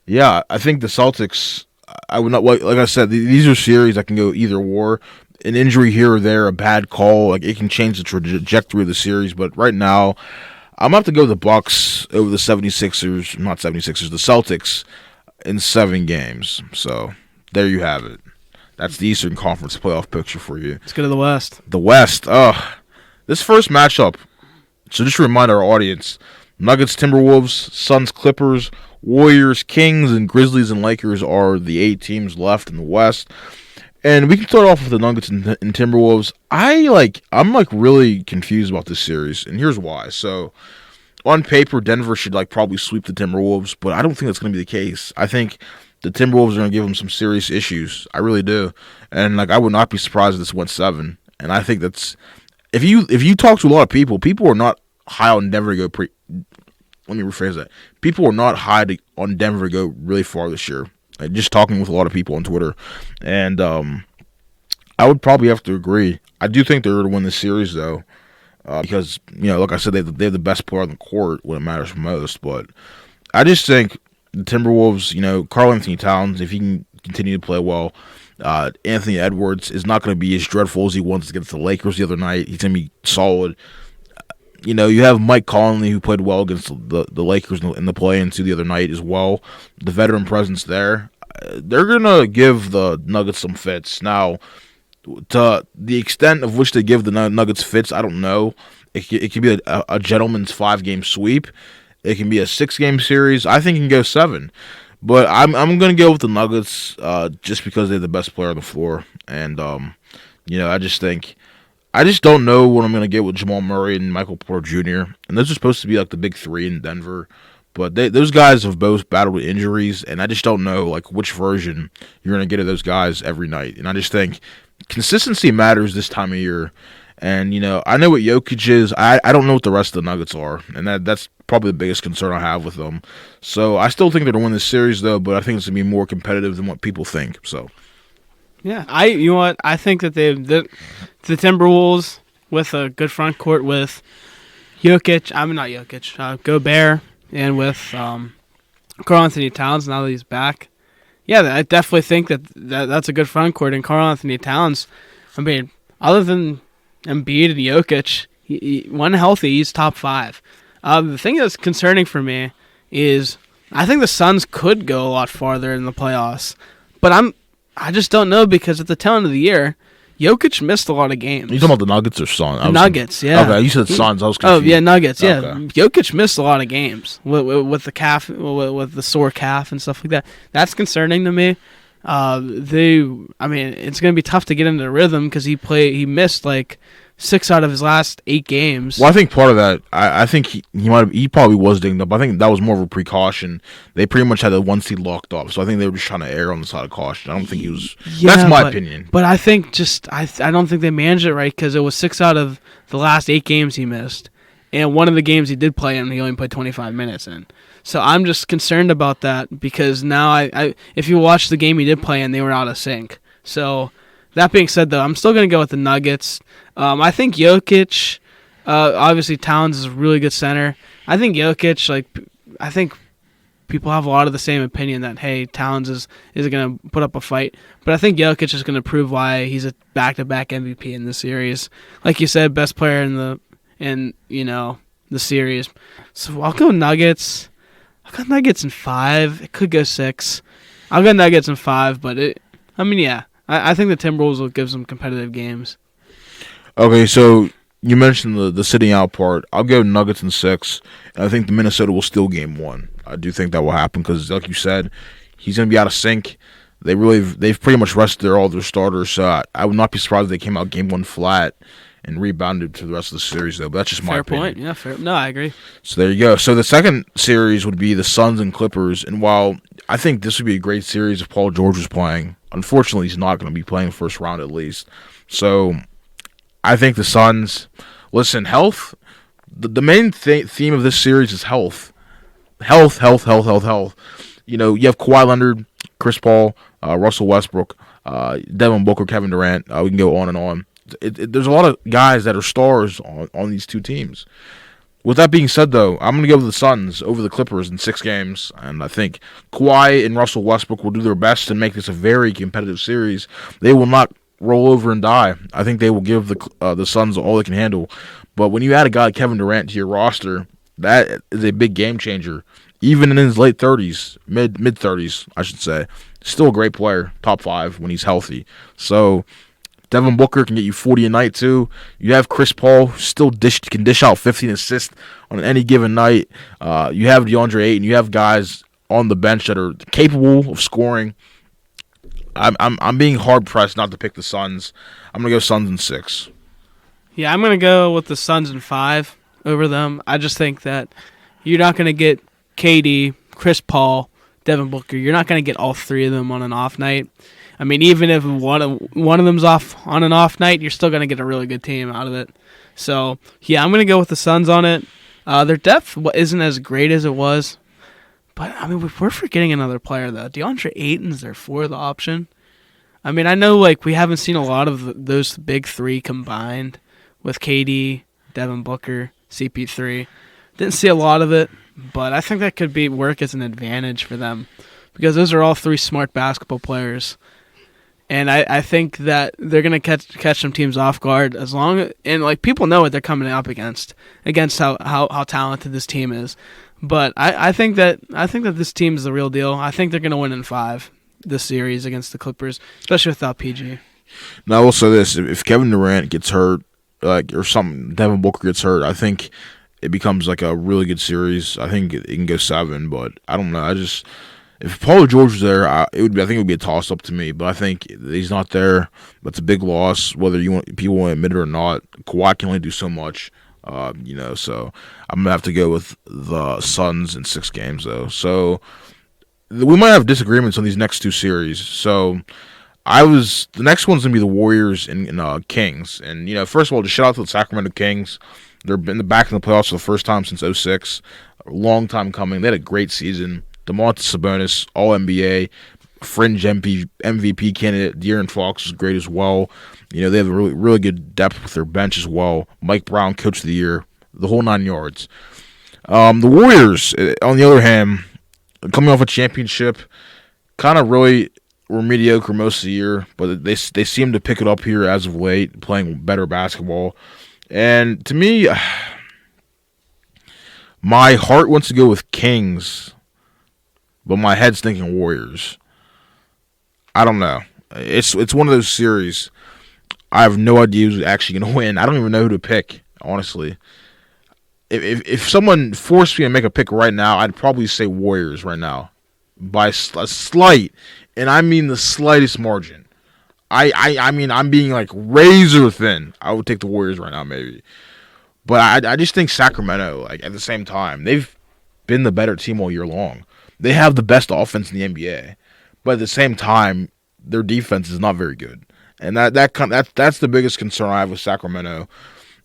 the Celtics, I would not, like I said, these are series that can go either war. An injury here or there, a bad call, like it can change the trajectory of the series. But right now, I'm going to have to go the Bucks over the 76ers, not 76ers, the Celtics in 7 games. So, there you have it. That's the Eastern Conference playoff picture for you. Let's go to the West. The West. This first matchup, so just to remind our audience, Nuggets, Timberwolves, Suns, Clippers, Warriors, Kings, and Grizzlies and Lakers are the 8 teams left in the West. And we can start off with the Nuggets and Timberwolves. I'm really confused about this series, and here's why. So, on paper, Denver should probably sweep the Timberwolves, but I don't think that's going to be the case. I think the Timberwolves are going to give them some serious issues. I really do, and I would not be surprised if this went 7. And I think that's if you talk to a lot of people are not high on Denver to go. Let me rephrase that. People are not high on Denver to go really far this year. just talking with a lot of people on Twitter, and I would probably have to agree. I do think they're going to win the series though, because like I said, they have the best player on the court when it matters most. But I just think the Timberwolves, Karl Anthony Towns, if he can continue to play well, Anthony Edwards is not going to be as dreadful as he was against the Lakers the other night. He's going to be solid. You have Mike Conley, who played well against the Lakers in the play-in the other night as well. The veteran presence there. They're going to give the Nuggets some fits. Now, to the extent of which they give the Nuggets fits, I don't know. It can be a gentleman's 5-game sweep. It can be a 6-game series. I think it can go 7. But I'm going to go with the Nuggets just because they're the best player on the floor. And, I just don't know what I'm going to get with Jamal Murray and Michael Porter Jr. And those are supposed to be like the big 3 in Denver. But those guys have both battled with injuries, and I just don't know like which version you're going to get of those guys every night. And I just think consistency matters this time of year. And, I know what Jokic is. I don't know what the rest of the Nuggets are. And that's probably the biggest concern I have with them. So I still think they're going to win this series, though, but I think it's going to be more competitive than what people think. So, yeah, you know what? I think that the Timberwolves with a good front court with Gobert, and with Karl Anthony Towns now that he's back. Yeah, I definitely think that's a good front court. And Karl Anthony Towns, I mean, other than Embiid and Jokic, when healthy, he's top 5. The thing that's concerning for me is I think the Suns could go a lot farther in the playoffs, but I just don't know because at the tail end of the year, Jokic missed a lot of games. You talking about the Nuggets or Suns? Nuggets, yeah. Okay, you said Suns. I was confused. Oh yeah, Nuggets. Yeah, Okay. Jokic missed a lot of games with the calf, with the sore calf and stuff like that. That's concerning to me. It's going to be tough to get into the rhythm because he missed like 6 out of his last 8 games. Well, I think part of that, I think he probably was dinged up. I think that was more of a precaution. They pretty much had the 1 seed locked up, so I think they were just trying to err on the side of caution. I don't think he was. Yeah, that's my opinion. But I think I don't think they managed it right because it was 6 out of the last 8 games he missed, and one of the games he did play in, he only played 25 minutes in. So I'm just concerned about that because now if you watch the game he did play in, they were out of sync. So that being said, though, I'm still going to go with the Nuggets. I think Jokic, obviously Towns is a really good center. I think Jokic, I think people have a lot of the same opinion that, hey, Towns is going to put up a fight. But I think Jokic is going to prove why he's a back-to-back MVP in this series. Like you said, best player in the series. So I'll go Nuggets. I'll go Nuggets in 5. It could go 6. I'll go Nuggets in 5, but I think the Timberwolves will give some competitive games. Okay, so you mentioned the sitting out part. I'll go Nuggets in 6, and I think the Minnesota will steal game 1. I do think that will happen because, like you said, he's going to be out of sync. They've pretty much rested all their starters. So I would not be surprised if they came out game 1 flat and rebounded to the rest of the series, though. But that's just my opinion. Fair point. Yeah, fair. No, I agree. So there you go. So the second series would be the Suns and Clippers. And while I think this would be a great series if Paul George was playing, unfortunately, he's not going to be playing first round at least. So I think the Suns, listen, health, the main theme of this series is health. Health. You have Kawhi Leonard, Chris Paul, Russell Westbrook, Devin Booker, Kevin Durant. We can go on and on. There's a lot of guys that are stars on these two teams. With that being said, though, I'm going to go with the Suns over the Clippers in 6 games, and I think Kawhi and Russell Westbrook will do their best to make this a very competitive series. They will not roll over and die. I think they will give the Suns all they can handle. But when you add a guy like Kevin Durant to your roster, that is a big game changer. Even in his late 30s, mid-30s, I should say, still a great player, top 5 when he's healthy. So Devin Booker can get you 40 a night, too. You have Chris Paul, still can dish out 15 assists on any given night. You have DeAndre Ayton. You have guys on the bench that are capable of scoring. I'm being hard-pressed not to pick the Suns. I'm going to go Suns in 6. Yeah, I'm going to go with the Suns in 5 over them. I just think that you're not going to get KD, Chris Paul, Devin Booker. You're not going to get all 3 of them on an off night. I mean, even if one of them's off on an off night, you're still going to get a really good team out of it. So, yeah, I'm going to go with the Suns on it. Their depth isn't as great as it was But, I mean, we're forgetting another player, though. DeAndre Ayton's their fourth option. I mean, I know, like, we haven't seen a lot of those big three combined with KD, Devin Booker, CP3. Didn't see a lot of it, but I think that could work as an advantage for them because those are all three smart basketball players. And I think that they're going to catch some teams off guard and like people know what they're coming up against how talented this team is. But I think that this team is the real deal. I think they're going to win in 5 this series against the Clippers, especially without PG. Now I will say this: if Kevin Durant gets hurt, or something, Devin Booker gets hurt, I think it becomes like a really good series. I think it can go 7, but I don't know. If Paul George was there, I think it would be a toss up to me. But I think he's not there. That's a big loss, whether people want to admit it or not. Kawhi can only do so much, So I'm gonna have to go with the Suns in 6 games, though. So we might have disagreements on these next 2 series. So the next one's gonna be the Warriors and Kings. And first of all, just shout out to the Sacramento Kings. They're in the back in the playoffs for the first time since 2006. A long time coming. They had a great season. Domantas Sabonis, All-NBA, fringe MVP candidate. De'Aaron Fox is great as well. They have a really, really good depth with their bench as well. Mike Brown, Coach of the Year, the whole 9 yards. The Warriors, on the other hand, coming off a championship, kind of really were mediocre most of the year, but they seem to pick it up here as of late, playing better basketball. And to me, my heart wants to go with Kings, but my head's thinking Warriors. I don't know. It's one of those series. I have no idea who's actually going to win. I don't even know who to pick, honestly. If someone forced me to make a pick right now, I'd probably say Warriors right now. By a slight, and I mean the slightest margin. I mean, I'm being like razor thin. I would take the Warriors right now, maybe. But I just think Sacramento, like at the same time, they've been the better team all year long. They have the best offense in the NBA, but at the same time, their defense is not very good, and that's the biggest concern I have with Sacramento,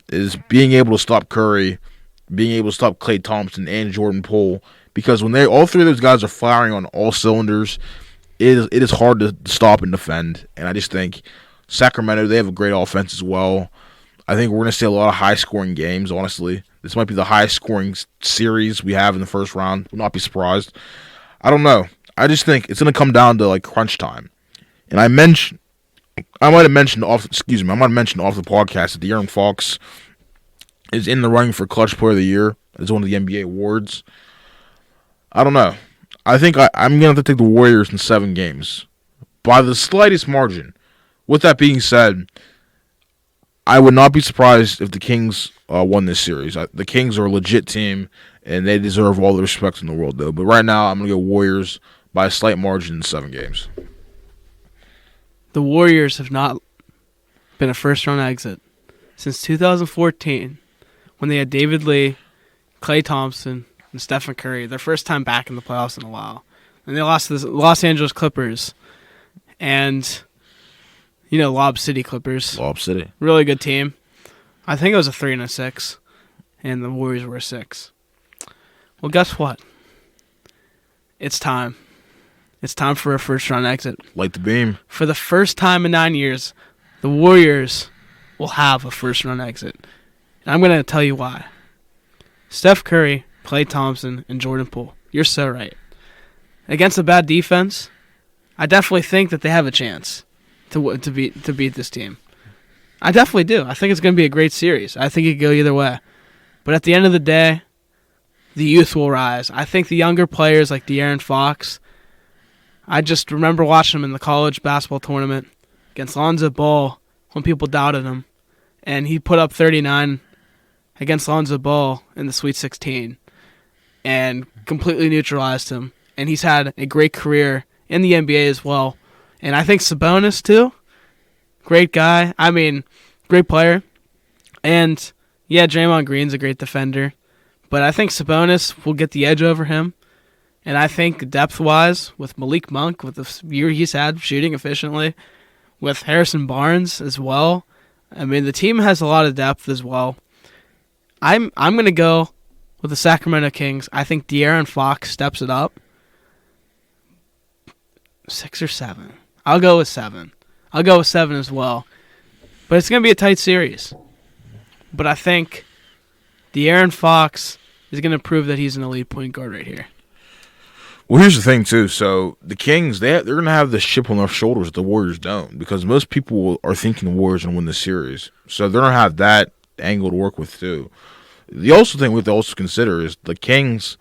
is being able to stop Curry, being able to stop Klay Thompson and Jordan Poole, because when all 3 of those guys are firing on all cylinders, it is hard to stop and defend. And I just think Sacramento, they have a great offense as well. I think we're going to see a lot of high-scoring games, honestly. This might be the highest-scoring series we have in the first round. Would not be surprised. I don't know. I just think it's going to come down to, like, crunch time. And I might have mentioned off the podcast that De'Aaron Fox is in the running for Clutch Player of the Year as one of the NBA awards. I don't know. I think I'm going to have to take the Warriors in 7 games by the slightest margin. With that being said, I would not be surprised if the Kings won this series. The Kings are a legit team, and they deserve all the respect in the world, though. But right now, I'm going to go Warriors by a slight margin in 7 games. The Warriors have not been a first-round exit since 2014, when they had David Lee, Klay Thompson, and Stephen Curry. Their first time back in the playoffs in a while. And they lost to the Los Angeles Clippers. And Lob City Clippers. Lob City. Really good team. I think it was a 3 and a 6. And the Warriors were a 6. Well, guess what? It's time. It's time for a first-round exit. Light the beam. For the first time in 9 years, the Warriors will have a first-round exit. And I'm going to tell you why. Steph Curry, Klay Thompson, and Jordan Poole. You're so right. Against a bad defense, I definitely think that they have a chance to beat this team. I definitely do. I think it's going to be a great series. I think it could go either way. But at the end of the day, the youth will rise. I think the younger players like De'Aaron Fox, I just remember watching him in the college basketball tournament against Lonzo Ball when people doubted him. And he put up 39 against Lonzo Ball in the Sweet 16 and completely neutralized him. And he's had a great career in the NBA as well. And I think Sabonis, too, great guy. I mean, great player. And, yeah, Draymond Green's a great defender. But I think Sabonis will get the edge over him. And I think depth-wise, with Malik Monk, with the year he's had shooting efficiently, with Harrison Barnes as well, I mean, the team has a lot of depth as well. I'm going to go with the Sacramento Kings. I think De'Aaron Fox steps it up. 6 or 7. I'll go with 7. I'll go with 7 as well. But it's going to be a tight series. But I think De'Aaron Fox is going to prove that he's an elite point guard right here. Well, here's the thing, too. So, the Kings, they're going to have this chip on their shoulders that the Warriors don't, because most people are thinking the Warriors are going to win the series. So, they're going to have that angle to work with, too. The also thing we have to also consider is the Kings,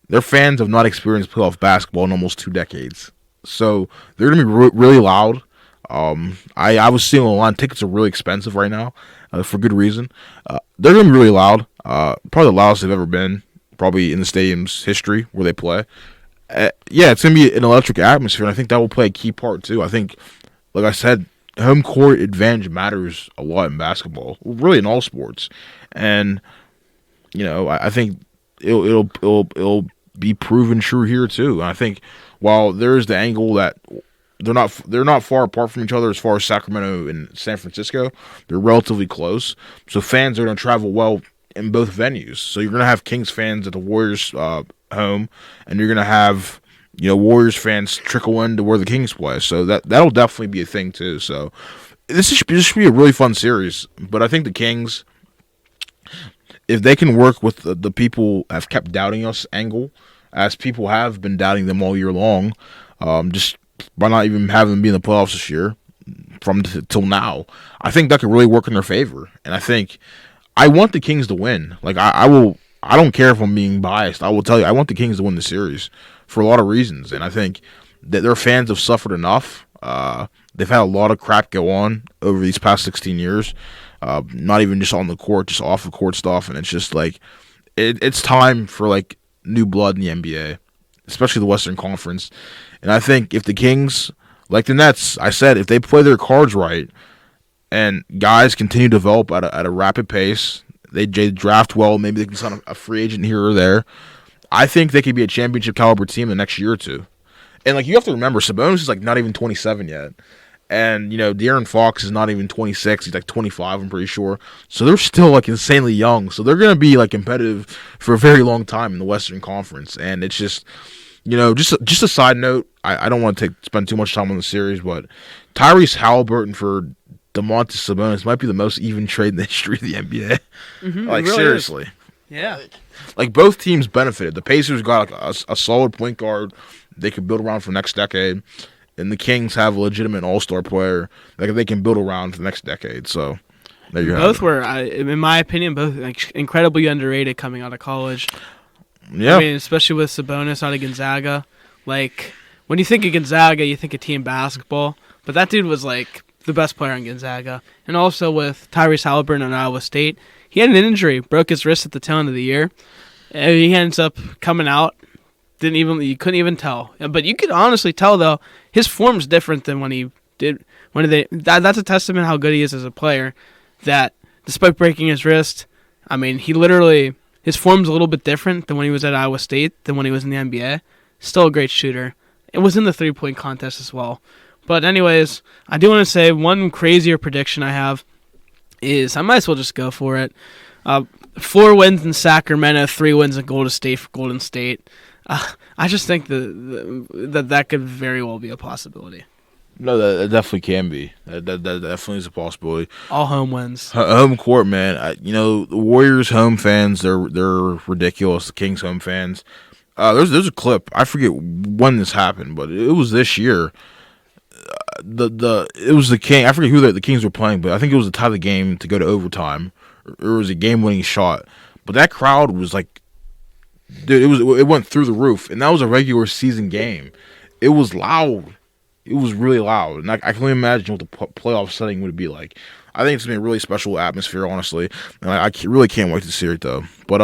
their fans have not experienced playoff basketball in almost 2 decades. So, they're going to be really loud. I was seeing online, tickets are really expensive right now, for good reason. They're going to be really loud, probably the loudest they've ever been, probably in the stadium's history where they play. Yeah, it's going to be an electric atmosphere, and I think that will play a key part, too. I think, like I said, home court advantage matters a lot in basketball, really in all sports. And, I think it'll be proven true here, too. And I think while there's the angle that they're not far apart from each other as far as Sacramento and San Francisco, they're relatively close. So fans are going to travel well in both venues. So you're going to have Kings fans at the Warriors home, and you're going to have Warriors fans trickle into where the Kings play. So that'll definitely be a thing too. So this should be a really fun series. But I think the Kings, if they can work with the people have kept doubting us angle, as people have been doubting them all year long, just by not even having them be in the playoffs this year from till now, I think that could really work in their favor. And I think I want the Kings to win. Like I don't care if I'm being biased. I will tell you, I want the Kings to win the series for a lot of reasons. And I think that their fans have suffered enough. They've had a lot of crap go on over these past 16 years. Not even just on the court, just off the court stuff. And it's just like, it's time for like new blood in the NBA, especially the Western Conference. And I think if the Kings, like the Nets, I said, if they play their cards right and guys continue to develop at a rapid pace, they draft well, maybe they can sign a free agent here or there, I think they could be a championship caliber team the next year or two. And like you have to remember, Sabonis is like not even 27 yet. And, De'Aaron Fox is not even 26. He's like 25, I'm pretty sure. So they're still like insanely young. So they're going to be like competitive for a very long time in the Western Conference. And it's just, just a side note. I don't want to spend too much time on the series, but Tyrese Halliburton for Domantas Sabonis might be the most even trade in the history of the NBA. Mm-hmm, like, really seriously. Is. Yeah. Like, both teams benefited. The Pacers got like a solid point guard they could build around for the next decade. And the Kings have a legitimate all-star player that they can build around for the next decade. So, there you have it. Both were, in my opinion, both like, incredibly underrated coming out of college. Yeah. I mean, especially with Sabonis out of Gonzaga. Like, when you think of Gonzaga, you think of team basketball. But that dude was, like, the best player on Gonzaga. And also with Tyrese Halliburton on Iowa State, he had an injury, broke his wrist at the tail end of the year. And he ends up coming out. You couldn't even tell. But you could honestly tell, though, his form's different than when he did. That's a testament how good he is as a player, that despite breaking his wrist, I mean, his form's a little bit different than when he was at Iowa State, than when he was in the NBA. Still a great shooter. It was in the three-point contest as well. But anyways, I do want to say one crazier prediction I have is, I might as well just go for it. 4 wins in Sacramento, 3 wins in Golden State for Golden State. I just think that could very well be a possibility. No, that definitely can be. That definitely is a possibility. All home wins. Home court, man. The Warriors home fans, they're ridiculous. The Kings home fans. There's a clip. I forget when this happened, but it was this year. It was the King. I forget who the Kings were playing, but I think it was the tie of the game to go to overtime. It was a game-winning shot. But that crowd was like, dude, it went through the roof, and that was a regular season game. It was loud. It was really loud, and I can only imagine what the playoff setting would be like. I think it's gonna be a really special atmosphere, honestly, and I really can't wait to see it though. But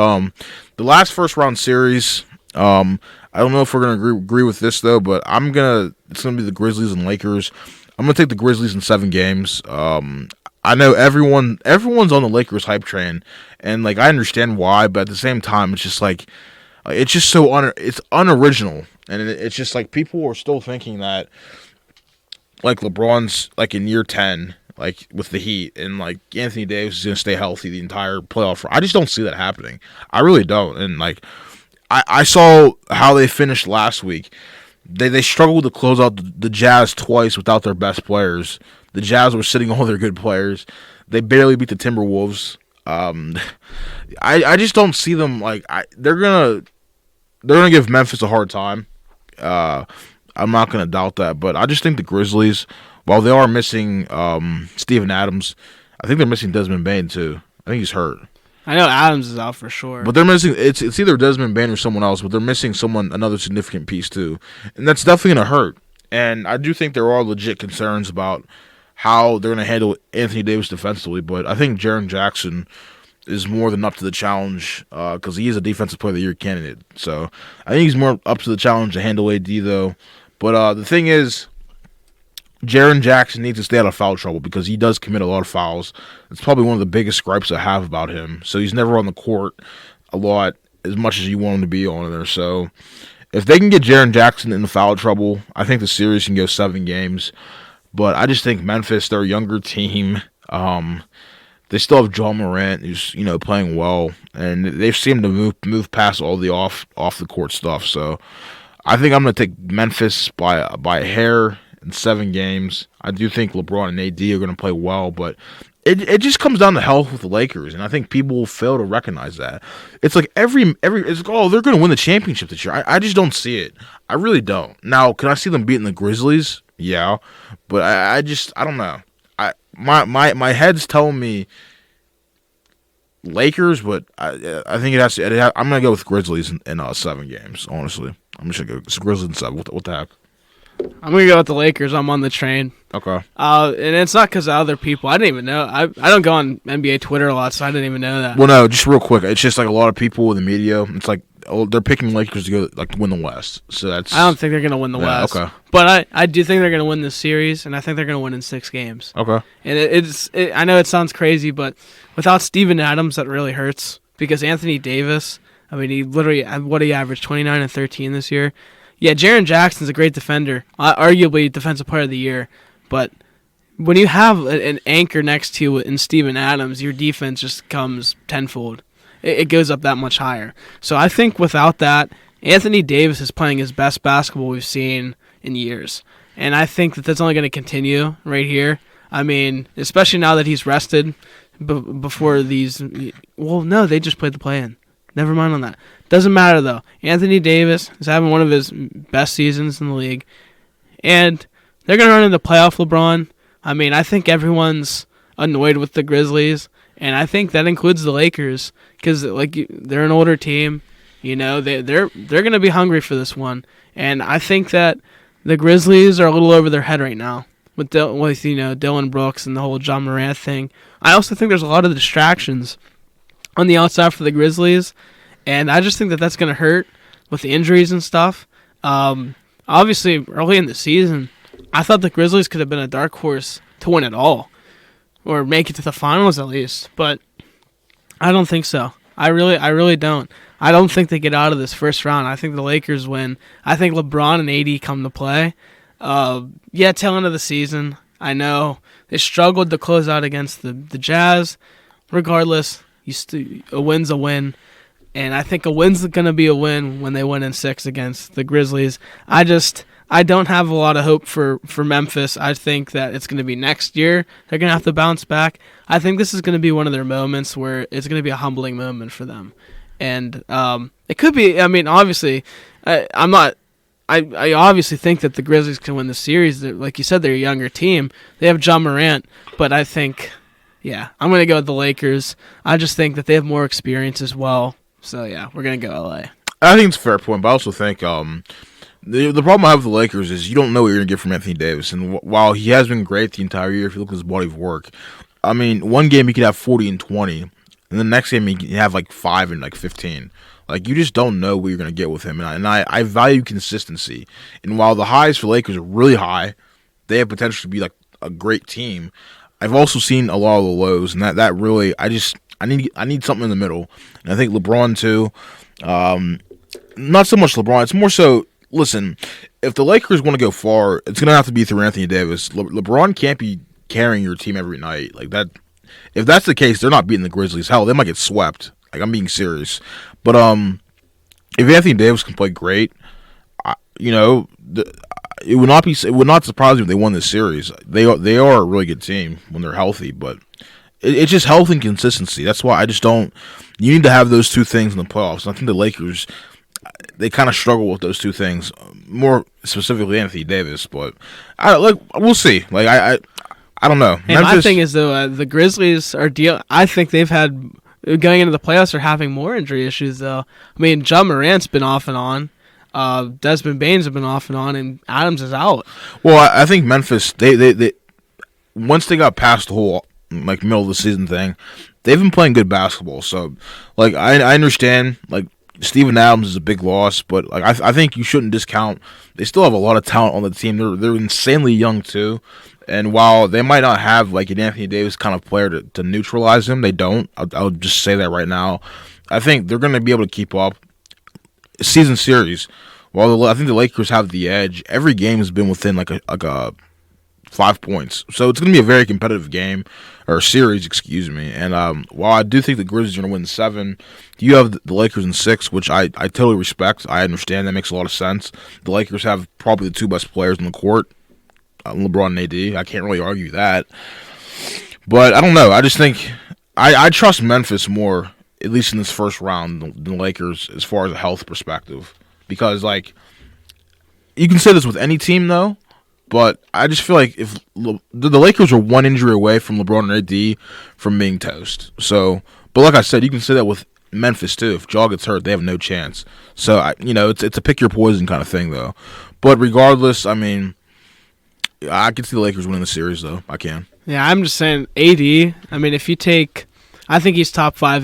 the last first round series, I don't know if we're gonna agree with this though, but it's gonna be the Grizzlies and Lakers. I'm gonna take the Grizzlies in 7 games. I know everyone's on the Lakers hype train, and like I understand why, but at the same time, it's just like it's just so it's unoriginal, and it's just like people are still thinking that like LeBron's like in year 10, like with the Heat, and like Anthony Davis is gonna stay healthy the entire playoff. I just don't see that happening. I really don't, and like I saw how they finished last week. They struggled to close out the Jazz twice without their best players. The Jazz were sitting all their good players. They barely beat the Timberwolves. I just don't see them they're gonna give Memphis a hard time. I'm not gonna doubt that, but I just think the Grizzlies, while they are missing Steven Adams, I think they're missing Desmond Bane too. I think he's hurt. I know Adams is out for sure. But they're missing it's either Desmond Bane or someone else, but they're missing another significant piece too. And that's definitely gonna hurt. And I do think there are legit concerns about how they're gonna handle Anthony Davis defensively, but I think Jaren Jackson is more than up to the challenge because he is a Defensive Player of the Year candidate. So I think he's more up to the challenge to handle AD though. But the thing is, Jaren Jackson needs to stay out of foul trouble because he does commit a lot of fouls. It's probably one of the biggest gripes I have about him. So he's never on the court a lot as much as you want him to be on there. So if they can get Jaren Jackson in the foul trouble, I think the series can go 7 games. But I just think Memphis, they're a younger team. They still have John Morant, who's playing well, and they've seemed to move past all the off the court stuff. So I think I'm going to take Memphis by a hair in 7 games. I do think LeBron and AD are going to play well, but it just comes down to health with the Lakers, and I think people will fail to recognize that. It's like it's like, they're going to win the championship this year. I just don't see it. I really don't. Now, can I see them beating the Grizzlies? Yeah, but I don't know. My head's telling me Lakers, but I think it has to. I'm gonna go with Grizzlies in 7 games. Honestly, I'm just gonna go Grizzlies in 7. What the heck? I'm gonna go with the Lakers. I'm on the train. Okay. And it's not because of other people. I didn't even know. I don't go on NBA Twitter a lot, so I didn't even know that. Well, no, just real quick. It's just like a lot of people in the media. It's like they're picking Lakers to go to win the West. So that's. I don't think they're gonna win the West. Okay. But I do think they're gonna win this series, and I think they're gonna win in 6 games. Okay. And I know it sounds crazy, but without Steven Adams, that really hurts because Anthony Davis. I mean, he literally he averaged 29 and 13 this year. Yeah, Jaren Jackson's a great defender, arguably Defensive Player of the Year, but when you have an anchor next to you in Steven Adams, your defense just comes tenfold. It goes up that much higher. So I think without that, Anthony Davis is playing his best basketball we've seen in years. And I think that that's only going to continue right here. I mean, especially now that he's rested before these. Well, no, they just played the play-in. Never mind on that. Doesn't matter, though. Anthony Davis is having one of his best seasons in the league. And they're going to run into playoff LeBron. I mean, I think everyone's annoyed with the Grizzlies. And I think that includes the Lakers because they're an older team. They're going to be hungry for this one. And I think that the Grizzlies are a little over their head right now with Dillon Brooks and the whole John Morant thing. I also think there's a lot of distractions on the outside for the Grizzlies, and I just think that that's going to hurt with the injuries and stuff. Obviously, early in the season, I thought the Grizzlies could have been a dark horse to win it all, or make it to the finals at least, but I don't think so. I really don't. I don't think they get out of this first round. I think the Lakers win. I think LeBron and AD come to play. Tail end of the season, I know they struggled to close out against the Jazz. Regardless, a win's a win, and I think a win's going to be a win when they win in 6 against the Grizzlies. I don't have a lot of hope for Memphis. I think that it's going to be next year. They're going to have to bounce back. I think this is going to be one of their moments where it's going to be a humbling moment for them. And it could be, I mean, obviously, I obviously think that the Grizzlies can win the series. Like you said, they're a younger team. They have John Morant, but I think, I'm going to go with the Lakers. I just think that they have more experience as well. So, we're going to go LA. I think it's a fair point, but I also think the problem I have with the Lakers is you don't know what you're going to get from Anthony Davis. And while he has been great the entire year, if you look at his body of work, I mean, one game he could have 40 and 20, and the next game he can have 5 and 15. You just don't know what you're going to get with him. And I value consistency. And while the highs for Lakers are really high, they have potential to be a great team. I've also seen a lot of the lows, and that really, I need something in the middle. And I think LeBron too. Not so much LeBron. It's more so, listen, if the Lakers want to go far, it's going to have to be through Anthony Davis. LeBron can't be carrying your team every night like that. If that's the case, they're not beating the Grizzlies. Hell, they might get swept. I'm being serious. But if Anthony Davis can play great, it would not surprise me if they won this series. They are a really good team when they're healthy, but it's just health and consistency. That's why I just don't. You need to have those two things in the playoffs. And I think the Lakers, they kind of struggle with those two things, more specifically Anthony Davis. But we'll see. I don't know. And my thing is though, the Grizzlies are I think they've had going into the playoffs are having more injury issues though. I mean, John Morant's been off and on. Desmond Baines have been off and on, and Adams is out. Well, I think Memphis, they once they got past the whole middle of the season thing, they've been playing good basketball. So I understand Steven Adams is a big loss, but I think you shouldn't discount. They still have a lot of talent on the team. They're insanely young too. And while they might not have an Anthony Davis kind of player to neutralize him, they don't. I'll just say that right now. I think they're going to be able to keep up. Season series, while I think the Lakers have the edge, every game has been within a 5 points. So it's going to be a very competitive game, or series, excuse me. And while I do think the Grizzlies are going to win 7, you have the Lakers in 6, which I totally respect. I understand. That makes a lot of sense. The Lakers have probably the 2 best players on the court, LeBron and AD. I can't really argue that. But I don't know. I just think I trust Memphis more, at least in this first round, than Lakers as far as a health perspective. Because, you can say this with any team, though, but I just feel like if the Lakers are one injury away from LeBron and AD from being toast. So, but like I said, you can say that with Memphis, too. If Ja gets hurt, they have no chance. So, it's a pick your poison kind of thing, though. But regardless, I mean, I can see the Lakers winning the series, though. I can. Yeah, I'm just saying, AD, I mean, if you take... I think he's top 5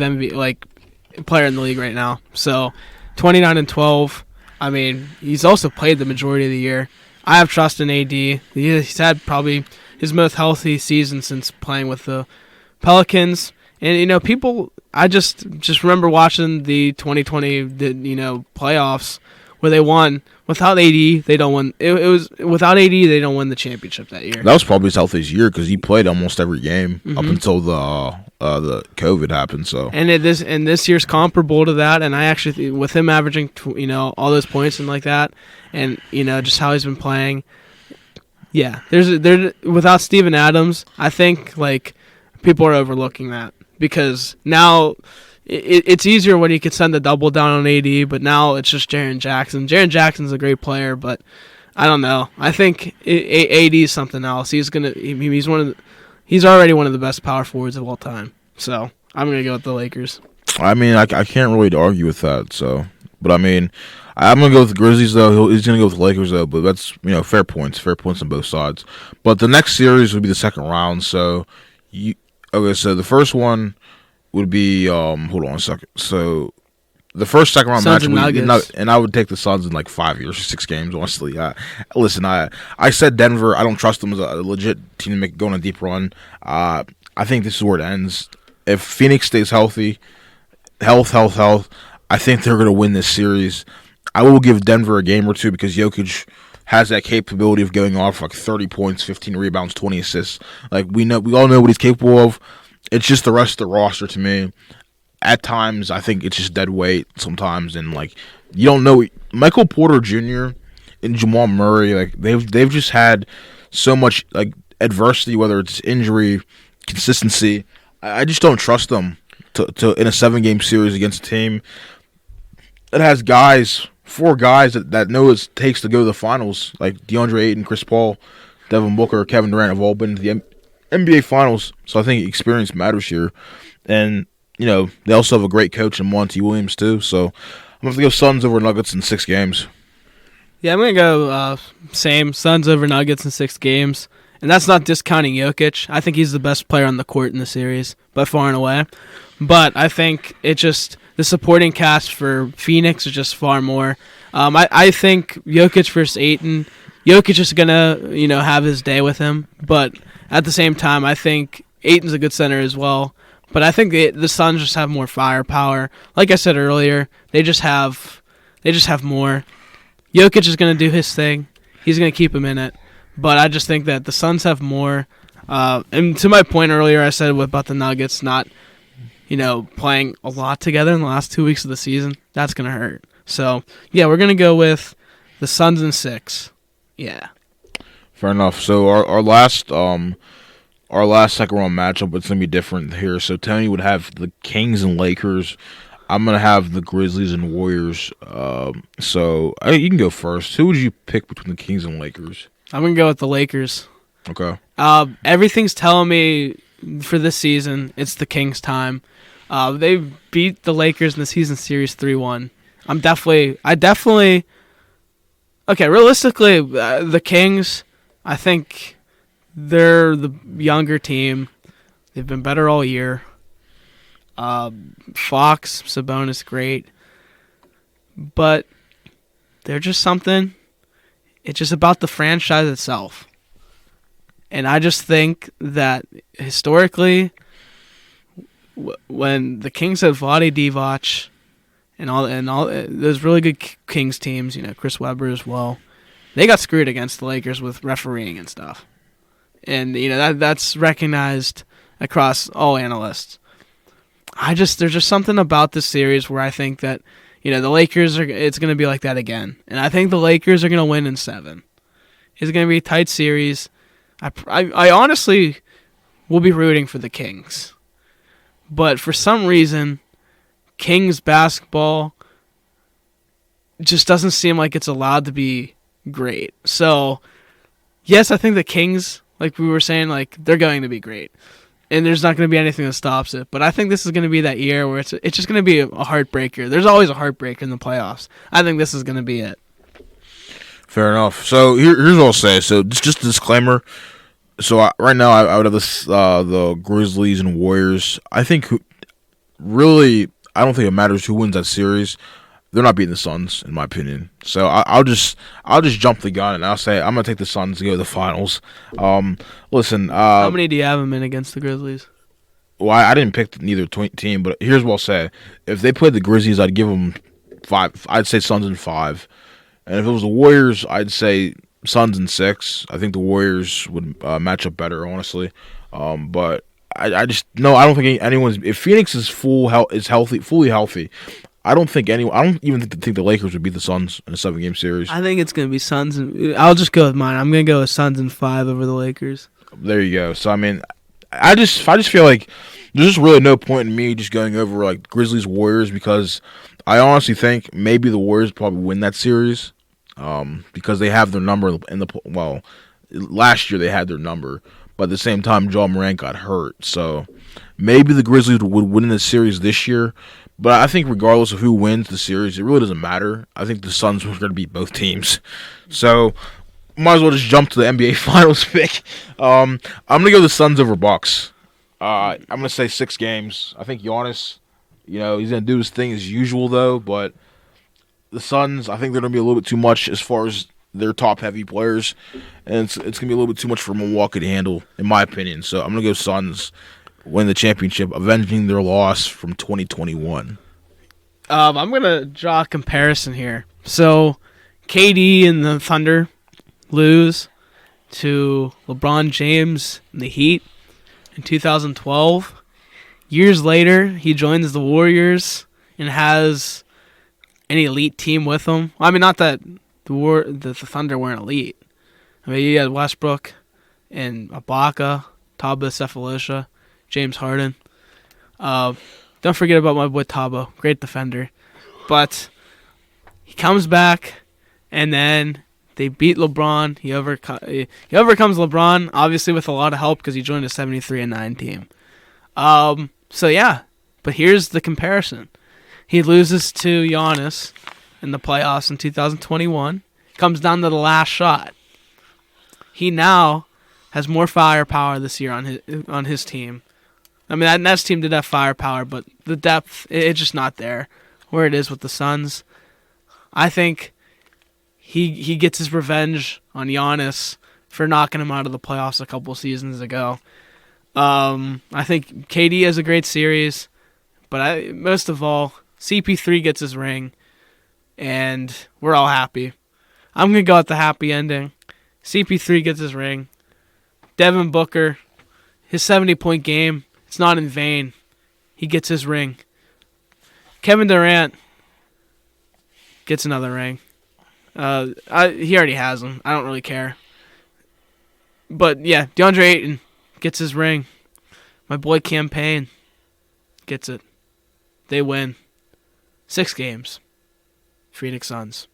player in the league right now. So, 29-12. I mean, he's also played the majority of the year. I have trust in AD. He's had probably his most healthy season since playing with the Pelicans. And people, I just remember watching the 2020 playoffs where they won. Without AD, they don't win. It was without AD, they don't win the championship that year. That was probably his healthiest year because he played almost every game up until the COVID happened. So this year's comparable to that, and I actually with him averaging all those points and like that, and just how he's been playing. Yeah, there's without Steven Adams, I think people are overlooking that because now. It's easier when you can send the double down on AD, but now it's just Jaren Jackson. Jaren Jackson's a great player, but I don't know. I think AD is something else. He's already one of the best power forwards of all time. So I'm gonna go with the Lakers. I mean, I can't really argue with that. So, but I mean, I'm gonna go with the Grizzlies though. He's gonna go with the Lakers though. But that's fair points on both sides. But the next series would be the second round. So so the first one would be hold on a second. So the first second round match and I would take the Suns in 5 years, 6 games. Honestly, listen, I said Denver. I don't trust them as a legit team to go on a deep run. I think this is where it ends. If Phoenix stays healthy, health, I think they're gonna win this series. I will give Denver a game or two because Jokic has that capability of going off 30 points, 15 rebounds, 20 assists. We all know what he's capable of. It's just the rest of the roster to me. At times, I think it's just dead weight sometimes, and you don't know. Michael Porter Jr. and Jamal Murray, they've just had so much adversity, whether it's injury, consistency. I just don't trust them to in a 7-game series against a team that has 4 guys that know what it takes to go to the finals, like DeAndre Ayton, Chris Paul, Devin Booker, Kevin Durant have all been to the NBA Finals, so I think experience matters here. And, they also have a great coach in Monty Williams, too. So I'm going to have to go Suns over Nuggets in 6 games. Yeah, I'm going to go same. Suns over Nuggets in 6 games. And that's not discounting Jokic. I think he's the best player on the court in the series, by far and away. But I think the supporting cast for Phoenix is just far more. I think Jokic versus Ayton, Jokic is going to, have his day with him. But at the same time, I think Ayton's a good center as well. But I think the Suns just have more firepower. Like I said earlier, they just have more. Jokic is going to do his thing. He's going to keep him in it. But I just think that the Suns have more. And to my point earlier, I said about the Nuggets not, playing a lot together in the last 2 weeks of the season. That's going to hurt. So, yeah, we're going to go with The Suns in 6. Yeah. Fair enough. So our last second round matchup, it's gonna be different here. So Tony would have the Kings and Lakers. I'm gonna have the Grizzlies and Warriors. So you can go first. Who would you pick between the Kings and Lakers? I'm gonna go with the Lakers. Okay. Everything's telling me for this season it's the Kings' time. They beat the Lakers in the season series 3-1. Okay, realistically, the Kings, I think they're the younger team. They've been better all year. Fox, Sabonis, great. But they're just something. It's just about the franchise itself. And I just think that historically, when the Kings had Vlade Divac and all those really good Kings teams, Chris Webber as well, they got screwed against the Lakers with refereeing and stuff. And that's recognized across all analysts. There's just something about this series where I think that the Lakers it's going to be like that again, and I think the Lakers are going to win in 7. It's going to be a tight series. I honestly will be rooting for the Kings, but for some reason, Kings basketball just doesn't seem like it's allowed to be great. So, yes, I think the Kings, like we were saying, they're going to be great. And there's not going to be anything that stops it. But I think this is going to be that year where it's just going to be a heartbreaker. There's always a heartbreaker in the playoffs. I think this is going to be it. Fair enough. So here's what I'll say. So just a disclaimer. So right now I would have the Grizzlies and Warriors. I think really I don't think it matters who wins that series. They're not beating the Suns, in my opinion. So I'll just jump the gun and I'll say I'm gonna take the Suns to go to the finals. Listen. How many do you have them in against the Grizzlies? Well, I didn't pick neither team, but here's what I'll say: if they played the Grizzlies, I'd give them 5. I'd say Suns in 5, and if it was the Warriors, I'd say Suns in 6. I think the Warriors would match up better, honestly. But I just no, I don't think anyone's. If Phoenix is fully healthy. I don't even think the Lakers would beat the Suns in a 7-game series. I think it's going to be Suns. I'll just go with mine. I'm going to go with Suns in 5 over the Lakers. There you go. So, I mean, I just feel like there's just really no point in me just going over, Grizzlies Warriors because I honestly think maybe the Warriors probably win that series because they have their number last year they had their number. But at the same time, Ja Morant got hurt. So, maybe the Grizzlies would win the series this year. But I think regardless of who wins the series, it really doesn't matter. I think the Suns are going to beat both teams. So, might as well just jump to the NBA Finals pick. I'm going to go the Suns over Bucks. I'm going to say 6 games. I think Giannis, he's going to do his thing as usual, though. But the Suns, I think they're going to be a little bit too much as far as their top-heavy players. And it's going to be a little bit too much for Milwaukee to handle, in my opinion. So, I'm going to go Suns. Win the championship, avenging their loss from 2021. I'm going to draw a comparison here. So, KD and the Thunder lose to LeBron James and the Heat in 2012. Years later, he joins the Warriors and has an elite team with him. I mean, not that the Thunder weren't elite. I mean, you had Westbrook and Ibaka, Taba Cephalosha, James Harden. Don't forget about my boy Tabo, great defender. But he comes back, and then they beat LeBron. He overcomes LeBron, obviously with a lot of help because he joined a 73-9 team. So yeah, but here's the comparison. He loses to Giannis in the playoffs in 2021. Comes down to the last shot. He now has more firepower this year on his team. I mean, that Nets team did have firepower, but the depth, it's just not there where it is with the Suns. I think he gets his revenge on Giannis for knocking him out of the playoffs a couple seasons ago. I think KD has a great series, but most of all, CP3 gets his ring, and we're all happy. I'm going to go with the happy ending. CP3 gets his ring. Devin Booker, his 70-point game, it's not in vain. He gets his ring. Kevin Durant gets another ring. He already has them. I don't really care. But yeah, DeAndre Ayton gets his ring. My boy Campaign gets it. They win 6 games. Phoenix Suns.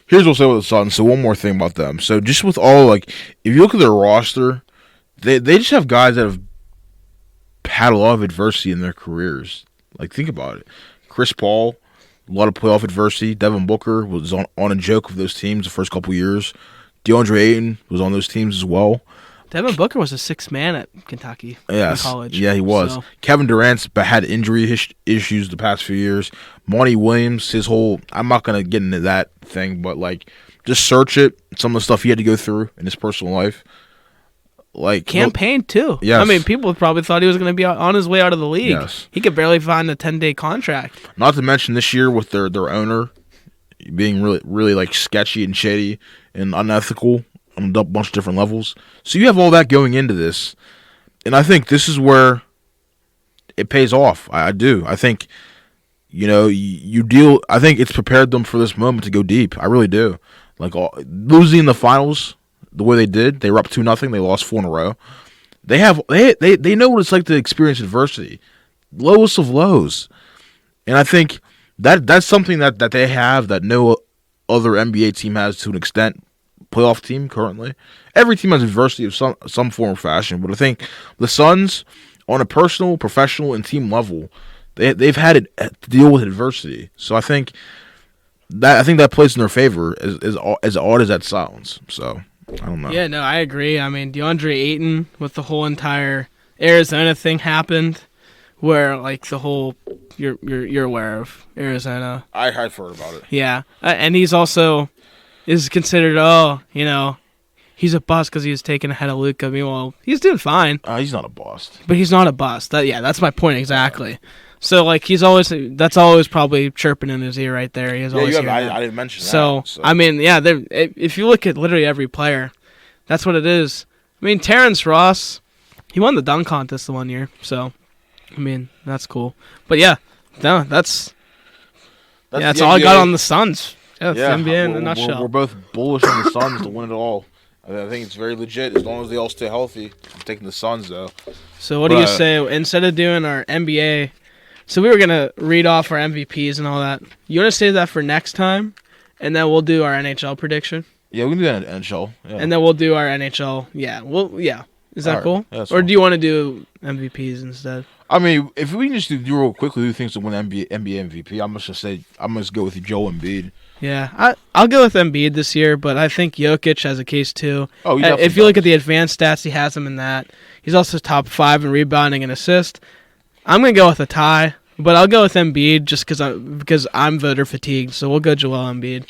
Here's what I'll say with the Suns. So one more thing about them. So just with all, like, if you look at their roster, they just have guys that have had a lot of adversity in their careers. Like, think about it. Chris Paul, a lot of playoff adversity. Devin Booker was on a joke of those teams the first couple years. DeAndre Ayton was on those teams as well. Devin Booker was a 6th man at Kentucky in college. Yeah, he was. So. Kevin Durant's had injury issues the past few years. Monty Williams, his whole... I'm not going to get into that thing, but, like, just search it. Some of the stuff he had to go through in his personal life. Like Campaign, too. Yes. I mean, people probably thought he was going to be on his way out of the league. Yes. He could barely find a 10-day contract. Not to mention this year with their owner being really, really, like, sketchy and shady and unethical on a bunch of different levels. So you have all that going into this. And I think this is where it pays off. I do. I think, you deal... I think it's prepared them for this moment to go deep. I really do. Like, losing the finals the way they did, they were up 2-0. They lost 4 in a row. They know what it's like to experience adversity. Lowest of lows. And I think that's something that they have that no other NBA team has to an extent. Playoff team currently. Every team has adversity of some form or fashion, but I think the Suns, on a personal, professional, and team level, they've had to deal with adversity. So I think that plays in their favor, as odd as that sounds. So I don't know. Yeah, no, I agree. I mean, DeAndre Ayton with the whole entire Arizona thing happened, where like the whole you're aware of Arizona. I've heard about it. Yeah, and he's also is considered, he's a bust because he was taken ahead of Luka. I mean, well, he's doing fine. He's not a bust. But he's not a bust. That's my point exactly. So, like, that's always probably chirping in his ear right there. He has always I didn't mention that. So, I mean, yeah, if you look at literally every player, that's what it is. I mean, Terrence Ross, he won the dunk contest the one year. So, I mean, that's cool. But, yeah, no, that's all I got on the Suns. Yeah, the NBA in a nutshell. We're both bullish on the Suns to win it all. I think it's very legit as long as they all stay healthy. I'm taking the Suns, though. So what do you say? Instead of doing our NBA, so we were going to read off our MVPs and all that. You want to save that for next time? And then we'll do our NHL prediction? Yeah, we can do that in NHL. Yeah. And then we'll do our NHL. Yeah. Is that cool? Yeah, or do you want to do MVPs instead? I mean, if we can just do real quickly who thinks to win NBA MVP, I'm just go with Joel Embiid. Yeah, I'll go with Embiid this year, but I think Jokic has a case too. Oh, if you look at the advanced stats, he has him in that. He's also top 5 in rebounding and assist. I'm gonna go with a tie, but I'll go with Embiid just because I'm voter fatigued. So we'll go Joel Embiid.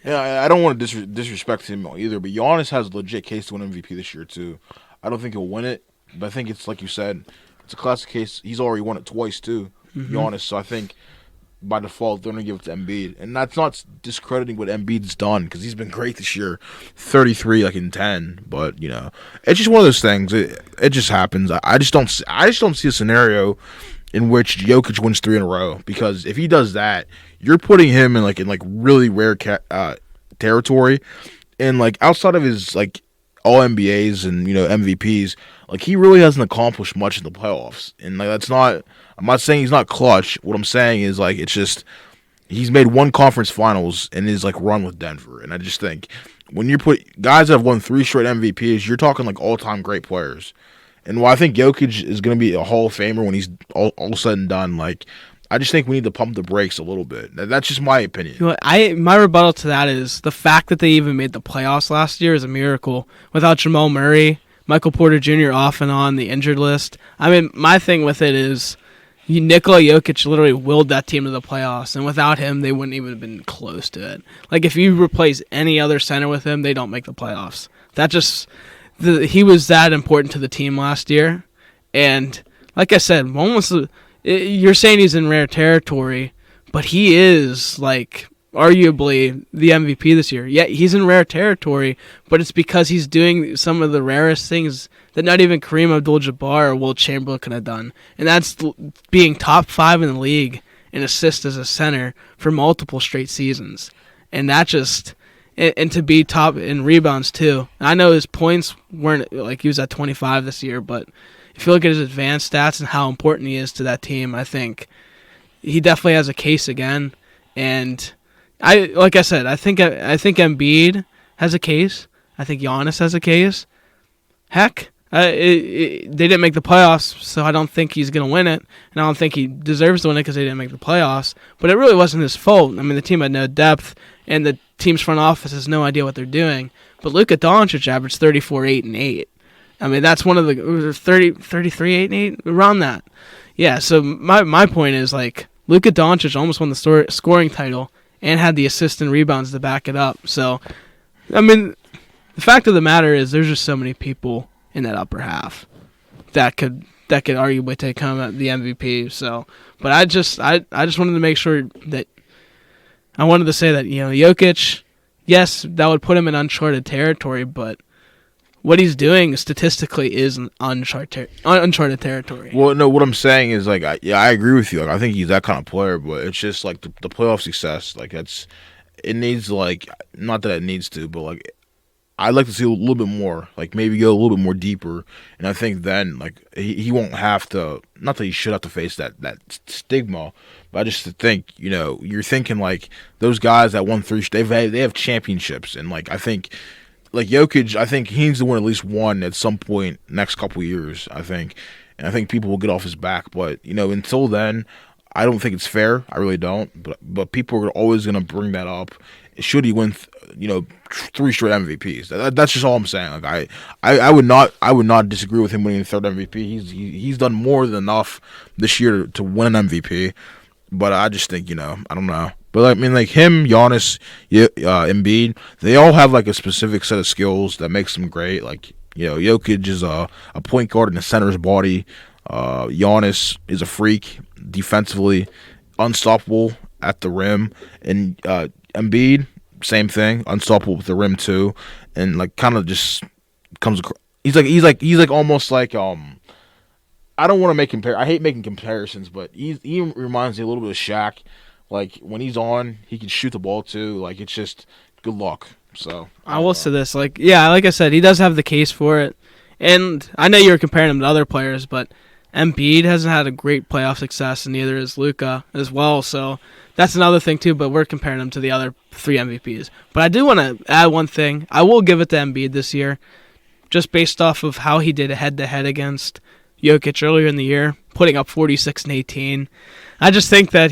Yeah, I don't want to disrespect him either, but Giannis has a legit case to win MVP this year too. I don't think he'll win it, but I think it's like you said, it's a classic case. He's already won it twice too, Giannis. So I think by default they're gonna give it to Embiid, and that's not discrediting what Embiid's done because he's been great this year, 33 like in 10. But it's just one of those things. It just happens. I just don't see a scenario in which Jokic wins 3 in a row, because if he does that, you're putting him in really rare territory, and like outside of his like all NBAs and MVPs, like he really hasn't accomplished much in the playoffs. And like that's not. I'm not saying he's not clutch. What I'm saying is like it's just he's made one conference finals in his like run with Denver, and I just think when you put guys that have won 3 straight MVPs, you're talking like all-time great players. And while I think Jokic is going to be a Hall of Famer when he's all said and done, like I just think we need to pump the brakes a little bit. That's just my opinion. My rebuttal to that is the fact that they even made the playoffs last year is a miracle. Without Jamal Murray, Michael Porter Jr. off and on the injured list. I mean, my thing with it is Nikola Jokic literally willed that team to the playoffs, and without him, they wouldn't even have been close to it. Like, if you replace any other center with him, they don't make the playoffs. He was that important to the team last year, and like I said, you're saying he's in rare territory, but he is, like, arguably the MVP this year. Yeah, he's in rare territory, but it's because he's doing some of the rarest things that not even Kareem Abdul-Jabbar or Wilt Chamberlain could have done. And that's being top 5 in the league in assists as a center for multiple straight seasons. and that just and to be top in rebounds too. I know his points weren't like he was at 25 this year, but if you look at his advanced stats and how important he is to that team, I think he definitely has a case again. And like I said, I think Embiid has a case. I think Giannis has a case. Heck, they didn't make the playoffs, so I don't think he's going to win it, and I don't think he deserves to win it because they didn't make the playoffs. But it really wasn't his fault. I mean, the team had no depth, and the team's front office has no idea what they're doing. But Luka Doncic averaged 34, 8, and 8. I mean, that's one of the 33, 8, and 8, around that. Yeah, so my point is, like, Luka Doncic almost won the scoring title and had the assist and rebounds to back it up. So, I mean, the fact of the matter is there's just so many people in that upper half that could arguably take home at the MVP. So, but I just wanted to make sure that I wanted to say that, Jokic, yes, that would put him in uncharted territory, but what he's doing statistically is uncharted territory. Well, no, what I'm saying is, like, I agree with you. Like, I think he's that kind of player, but it's just, like, the playoff success, like, it needs, like, not that it needs to, but, like, I'd like to see a little bit more, like, maybe go a little bit more deeper, and I think then, like, he won't have to, not that he should have to face that stigma, but I just think, you're thinking, like, those guys that won 3, they have championships, and, like, I think, like, Jokic, I think he needs to win at least one at some point next couple years, I think. And I think people will get off his back. But, until then, I don't think it's fair. I really don't. But people are always going to bring that up. Should he win, 3 straight MVPs? That's just all I'm saying. Like, I would not disagree with him winning the 3rd MVP. He's done more than enough this year to win an MVP. But I just think, I don't know. But, I mean, like, him, Giannis, Embiid, they all have, like, a specific set of skills that makes them great. Like, Jokic is a point guard in the center's body. Giannis is a freak defensively, unstoppable at the rim. And Embiid, same thing, unstoppable with the rim, too. And, like, kind of just comes across. He's like almost like, I don't want to make I hate making comparisons, but he reminds me a little bit of Shaq. Like, when he's on, he can shoot the ball, too. Like, it's just good luck. So I will say this. Like I said, he does have the case for it. And I know you were comparing him to other players, but Embiid hasn't had a great playoff success, and neither is Luka as well. So that's another thing, too, but we're comparing him to the other 3 MVPs. But I do want to add one thing. I will give it to Embiid this year, just based off of how he did head-to-head against Jokic earlier in the year, putting up 46 and 18. I just think that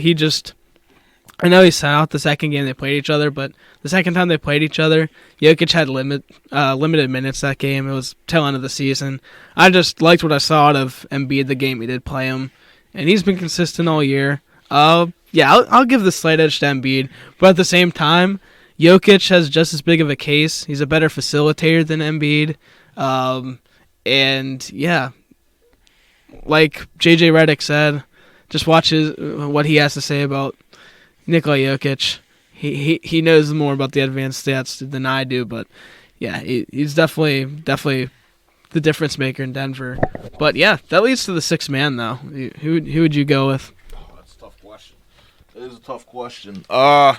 I know he sat out the second game they played each other, but the second time they played each other, Jokic had limited minutes that game. It was tail end of the season. I just liked what I saw out of Embiid the game he did play him, and he's been consistent all year. I'll give the slight edge to Embiid, but at the same time, Jokic has just as big of a case. He's a better facilitator than Embiid, and yeah, like JJ Redick said, just watch what he has to say about Nikola Jokic. He knows more about the advanced stats than I do, but yeah, he's definitely the difference maker in Denver. But yeah, that leads to the 6th man though. Who would you go with? Oh, that's a tough question. It is a tough question. I'd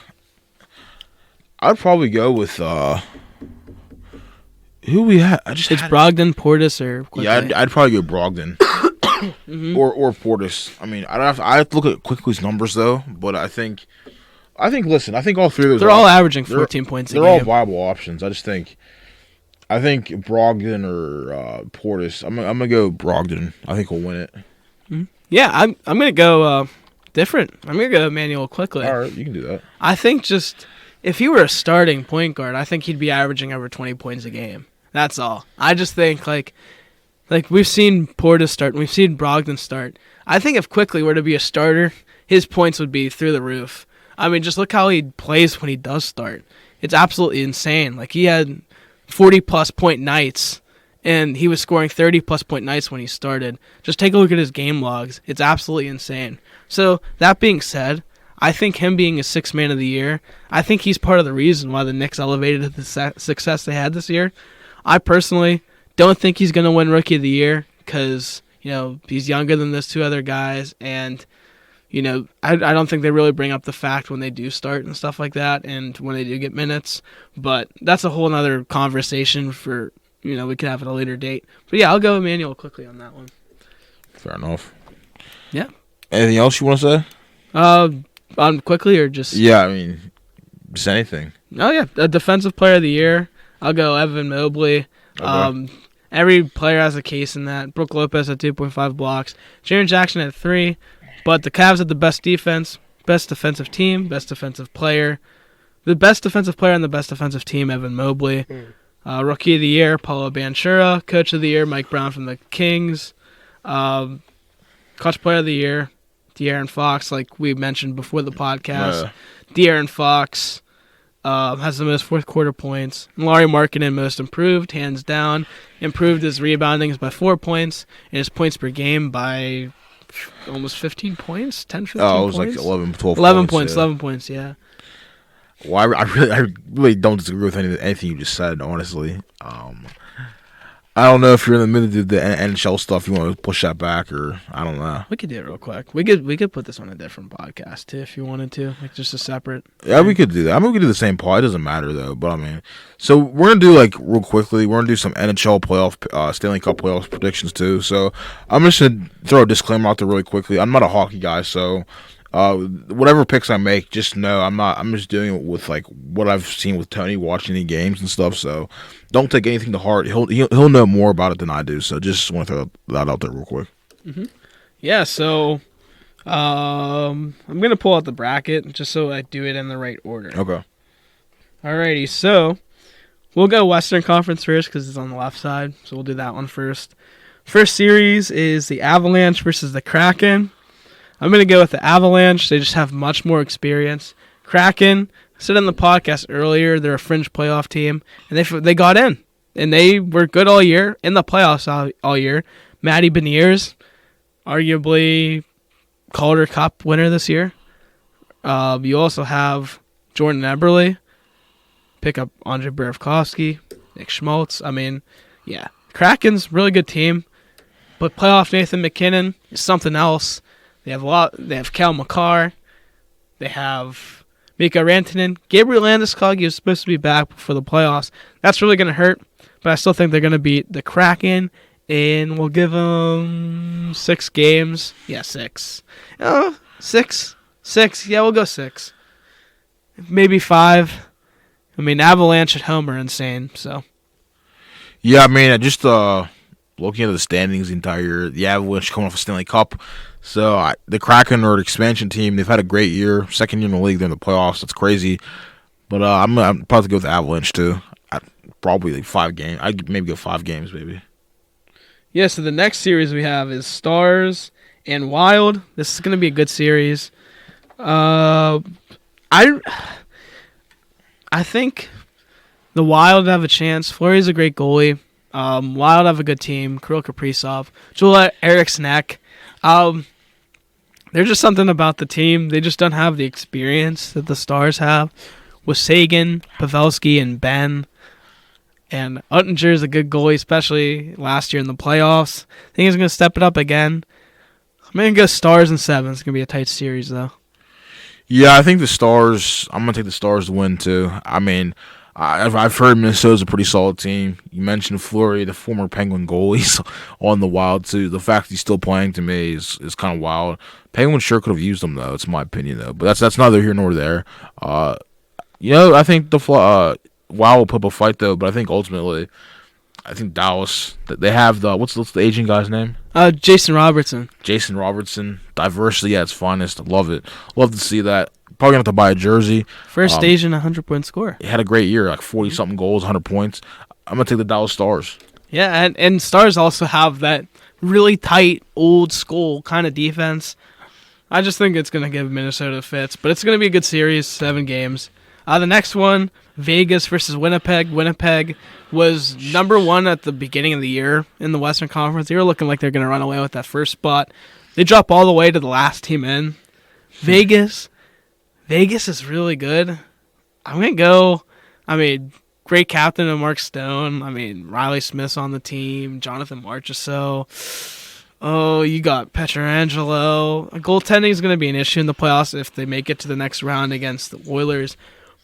probably go with who we had. It's Brogdon, Portis, or Quickly? Yeah, I'd probably go Brogdon. Mm-hmm. or Portis. I mean, I have to look at Quickly's numbers though, but I think listen, I think all 3 of those they're all averaging 14 points a game. They're all viable options. I think Brogdon or Portis. I'm gonna go Brogdon. I think he'll win it. Mm-hmm. Yeah, I'm gonna go different. I'm gonna go Emmanuel Quickly. All right, you can do that. I think just if he were a starting point guard, I think he'd be averaging over 20 points a game. That's all. I just think like we've seen Portis start and we've seen Brogdon start. I think if Quickly were to be a starter, his points would be through the roof. I mean, just look how he plays when he does start. It's absolutely insane. Like, he had 40-plus point nights, and he was scoring 30-plus point nights when he started. Just take a look at his game logs. It's absolutely insane. So, that being said, I think him being a 6th man of the year, I think he's part of the reason why the Knicks elevated the success they had this year. I personally don't think he's going to win Rookie of the Year because, he's younger than those 2 other guys, and I don't think they really bring up the fact when they do start and stuff like that, and when they do get minutes. But that's a whole other conversation for we could have at a later date. But yeah, I'll go Emmanuel quickly on that one. Fair enough. Yeah. Anything else you want to say? On quickly or just? Yeah, I mean, just anything. Oh yeah, a defensive player of the year. I'll go Evan Mobley. Okay. Every player has a case in that. Brook Lopez at 2.5 blocks. Jaren Jackson at 3. But the Cavs had the best defense, best defensive team, best defensive player. The best defensive player on the best defensive team, Evan Mobley. Rookie of the year, Paulo Banchero. Coach of the year, Mike Brown from the Kings. Clutch player of the year, De'Aaron Fox, like we mentioned before the podcast. De'Aaron Fox has the most fourth quarter points. Lauri Markkanen, most improved, hands down. Improved his reboundings by 4 points and his points per game by almost 15 points, 10, 15 points. Oh, it was like 11, 12 11 points, 11 points, yeah. Well, I really don't disagree with anything you just said, honestly. I don't know if you're in the middle of the NHL stuff, you want to push that back, or I don't know. We could do it real quick. We could put this on a different podcast, too, if you wanted to, like just a separate. Yeah, we could do that. I mean, we could do the same pod. It doesn't matter, though. But, I mean, so we're going to do, like, real quickly, we're going to do some NHL playoff, Stanley Cup playoff predictions, too. So I'm just going to throw a disclaimer out there really quickly. I'm not a hockey guy, so whatever picks I make, just know I'm just doing it with, like, what I've seen with Tony watching the games and stuff, so don't take anything to heart. He'll know more about it than I do, so just want to throw that out there real quick. Mm-hmm. Yeah, so I'm going to pull out the bracket just so I do it in the right order. Okay. Alrighty, so we'll go Western Conference first because it's on the left side, so we'll do that one first. First series is the Avalanche versus the Kraken. I'm going to go with the Avalanche. They just have much more experience. Kraken, I said in the podcast earlier, they're a fringe playoff team, and they got in. And they were good all year, in the playoffs all year. Matty Beniers, arguably Calder Cup winner this year. You also have Jordan Eberle, pick up Andre Burakovsky, Nick Schmaltz. I mean, yeah, Kraken's really good team, but playoff Nathan McKinnon is something else. They have Cal McCarr. They have Mikko Rantanen. Gabriel Landeskog is supposed to be back for the playoffs. That's really going to hurt, but I still think they're going to beat the Kraken, and we'll give them 6 games. Yeah, 6. 6. 6. Yeah, we'll go 6. Maybe 5. I mean, Avalanche at home are insane, so. Yeah, I mean, just looking at the standings the entire year, the Avalanche coming off a Stanley Cup. So the Kraken are an expansion team. They've had a great year. Second year in the league. They're in the playoffs. That's crazy. But I'm probably go with the Avalanche too. Probably like 5 games. I'd maybe go 5 games, maybe. Yeah, so the next series we have is Stars and Wild. This is going to be a good series. I think the Wild have a chance. Fleury's a great goalie. Wild have a good team. Kirill Kaprizov. Joel Eriksson. There's just something about the team. They just don't have the experience that the Stars have. With Sagan, Pavelski, and Ben. And Uttinger is a good goalie, especially last year in the playoffs. I think he's going to step it up again. I'm going to go Stars and 7. It's going to be a tight series, though. Yeah, I think the Stars. I'm going to take the Stars to win, too. I mean, I've heard Minnesota's a pretty solid team. You mentioned Fleury, the former Penguin goalie, on the Wild, too. The fact he's still playing, to me, is kind of wild. Penguins sure could have used him, though. It's my opinion, though. But that's neither here nor there. I think the Wild will put up a fight, though. But I think ultimately, I think Dallas, they have what's the Asian guy's name? Jason Robertson. Jason Robertson. Diversity at its finest. I love it. Love to see that. Probably going to have to buy a jersey. First Asian 100-point score. He had a great year, like 40-something goals, 100 points. I'm going to take the Dallas Stars. Yeah, and Stars also have that really tight, old school kind of defense. I just think it's going to give Minnesota fits, but it's going to be a good series, 7 games. The next one, Vegas versus Winnipeg. Winnipeg was number 1 at the beginning of the year in the Western Conference. They were looking like they're going to run away with that first spot. They drop all the way to the last team in. Vegas is really good. I'm going to go, great captain of Mark Stone. Riley Smith's on the team. Jonathan Marchessault. Oh, you got Petrangelo. Goaltending is going to be an issue in the playoffs if they make it to the next round against the Oilers.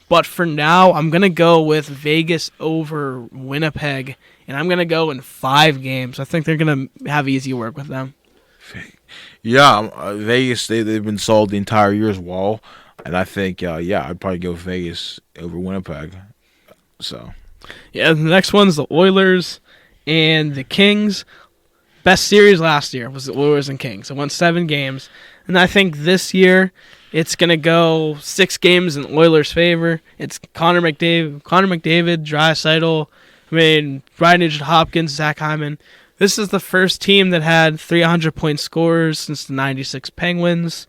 But for now, I'm going to go with Vegas over Winnipeg, and I'm going to go in 5 games. I think they're going to have easy work with them. Yeah, Vegas, they've been sold the entire year as well. And I think, I'd probably go Vegas over Winnipeg. So, yeah, the next one's the Oilers and the Kings. Best series last year was the Oilers and Kings. It won 7 games. And I think this year it's going to go 6 games in Oilers' favor. It's Connor McDavid, Draisaitl, Ryan Nugent-Hopkins, Zach Hyman. This is the first team that had 300-point scorers since the 96 Penguins.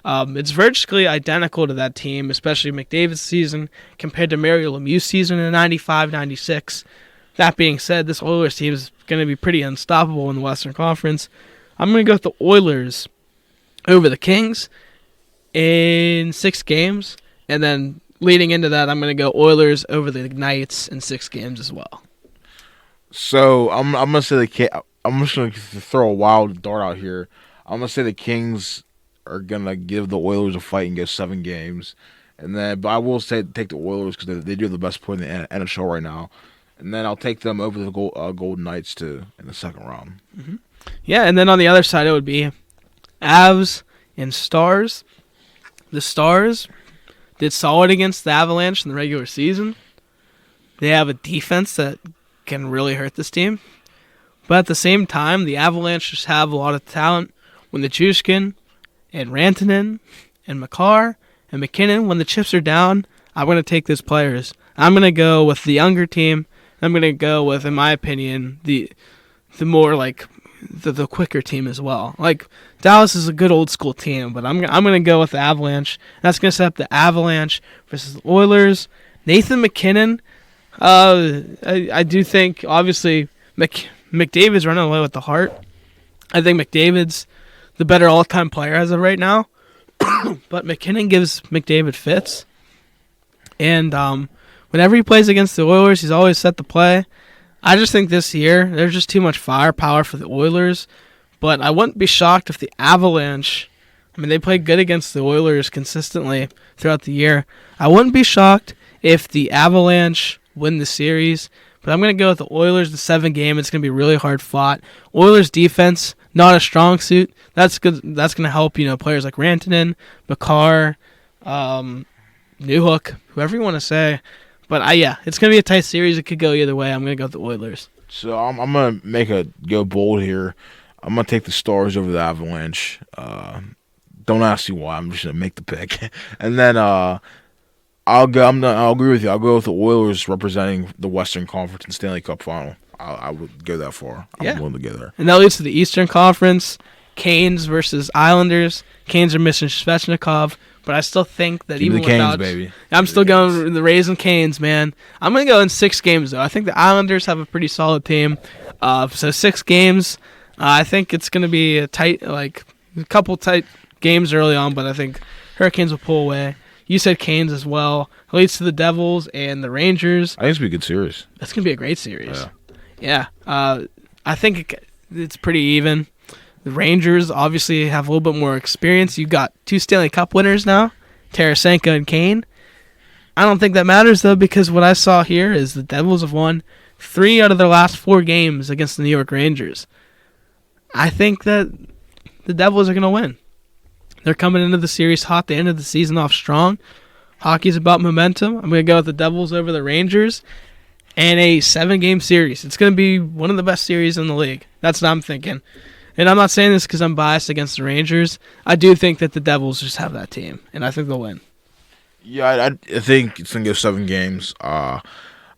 It's virtually identical to that team, especially McDavid's season, compared to Mario Lemieux's season in 95-96. That being said, this Oilers team is going to be pretty unstoppable in the Western Conference. I'm going to go with the Oilers over the Kings in 6 games. And then leading into that, I'm going to go Oilers over the Knights in 6 games as well. So I'm going to say I'm just going to throw a wild dart out here. I'm going to say the Kings are going to give the Oilers a fight and go 7 games. But I will say take the Oilers because they do have the best player in the NHL right now. And then I'll take them over the Golden Knights too in the second round. Mm-hmm. Yeah, and then on the other side it would be Avs and Stars. The Stars did solid against the Avalanche in the regular season. They have a defense that can really hurt this team. But at the same time, the Avalanche just have a lot of talent. When the Jushkin and Rantanen and Makar and McKinnon, when the chips are down, I'm going to take those players. I'm going to go with the younger team. I'm going to go with, in my opinion, the more like the quicker team as well. Like Dallas is a good old school team, but I'm going to go with the Avalanche. That's going to set up the Avalanche versus the Oilers. Nathan McKinnon, I do think obviously McDavid's running away with the heart. I think McDavid's the better all-time player as of right now, but McKinnon gives McDavid fits, and whenever he plays against the Oilers, he's always set the play. I just think this year, there's just too much firepower for the Oilers. But I wouldn't be shocked if the Avalanche, they play good against the Oilers consistently throughout the year. I wouldn't be shocked if the Avalanche win the series. But I'm going to go with the Oilers, the 7 game. It's going to be really hard fought. Oilers defense, not a strong suit. That's good. That's going to help, players like Rantanen, Makar, Newhook, whoever you want to say. But it's going to be a tight series. It could go either way. I'm going to go with the Oilers. So I'm going to go bold here. I'm going to take the Stars over the Avalanche. Don't ask me why. I'm just going to make the pick. And then I'll agree with you. I'll go with the Oilers representing the Western Conference and Stanley Cup Final. I would go that far. I'm willing to go there. And that leads to the Eastern Conference. Canes versus Islanders. Canes are missing Svechnikov. But I still think that even without... baby. I'm still going with the Rays and Canes, man. I'm going to go in 6 games, though. I think the Islanders have a pretty solid team. So 6 games. I think it's going to be a couple tight games early on, but I think Hurricanes will pull away. You said Canes as well. It leads to the Devils and the Rangers. I think it's going to be a good series. That's going to be a great series. Yeah. I think it's pretty even. The Rangers obviously have a little bit more experience. You got 2 Stanley Cup winners now, Tarasenko and Kane. I don't think that matters, though, because what I saw here is the Devils have won 3 out of their last 4 games against the New York Rangers. I think that the Devils are going to win. They're coming into the series hot. They ended the season off strong. Hockey's about momentum. I'm going to go with the Devils over the Rangers and a 7-game series. It's going to be one of the best series in the league. That's what I'm thinking. And I'm not saying this because I'm biased against the Rangers. I do think that the Devils just have that team, and I think they'll win. Yeah, I think it's going to go 7 games. I'm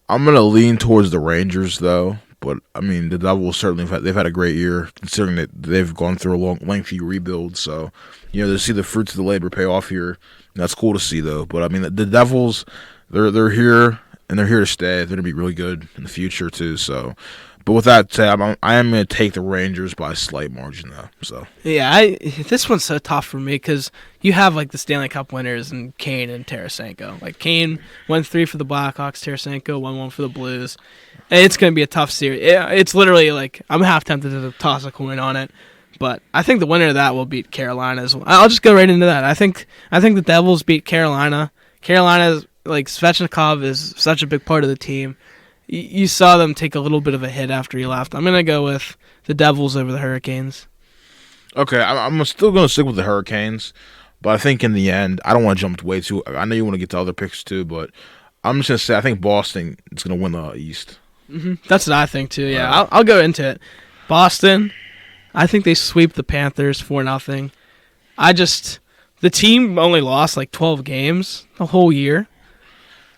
going to lean towards the Rangers, though. But, the Devils certainly they've had a great year, considering that they've gone through a long, lengthy rebuild. So, to see the fruits of the labor pay off here, that's cool to see, though. But, the Devils, they're here, and they're here to stay. They're going to be really good in the future, too. So, but with that said, I am going to take the Rangers by a slight margin, though. So yeah, this one's so tough for me because you have the Stanley Cup winners and Kane and Tarasenko. Kane won 3 for the Blackhawks, Tarasenko won 1 for the Blues. And it's going to be a tough series. It's literally I'm half tempted to toss a coin on it. But I think the winner of that will beat Carolina as well. I'll just go right into that. I think the Devils beat Carolina. Carolina's like Svechnikov is such a big part of the team. You saw them take a little bit of a hit after he left. I'm gonna go with the Devils over the Hurricanes. Okay, I'm still going to stick with the Hurricanes, but I think in the end, I don't want to jump way too. I know you want to get to other picks too, but I'm just going to say I think Boston is going to win the East. That's what I think too. Yeah, I'll go into it. Boston, I think they sweep the Panthers 4-0. The team only lost like 12 games the whole year.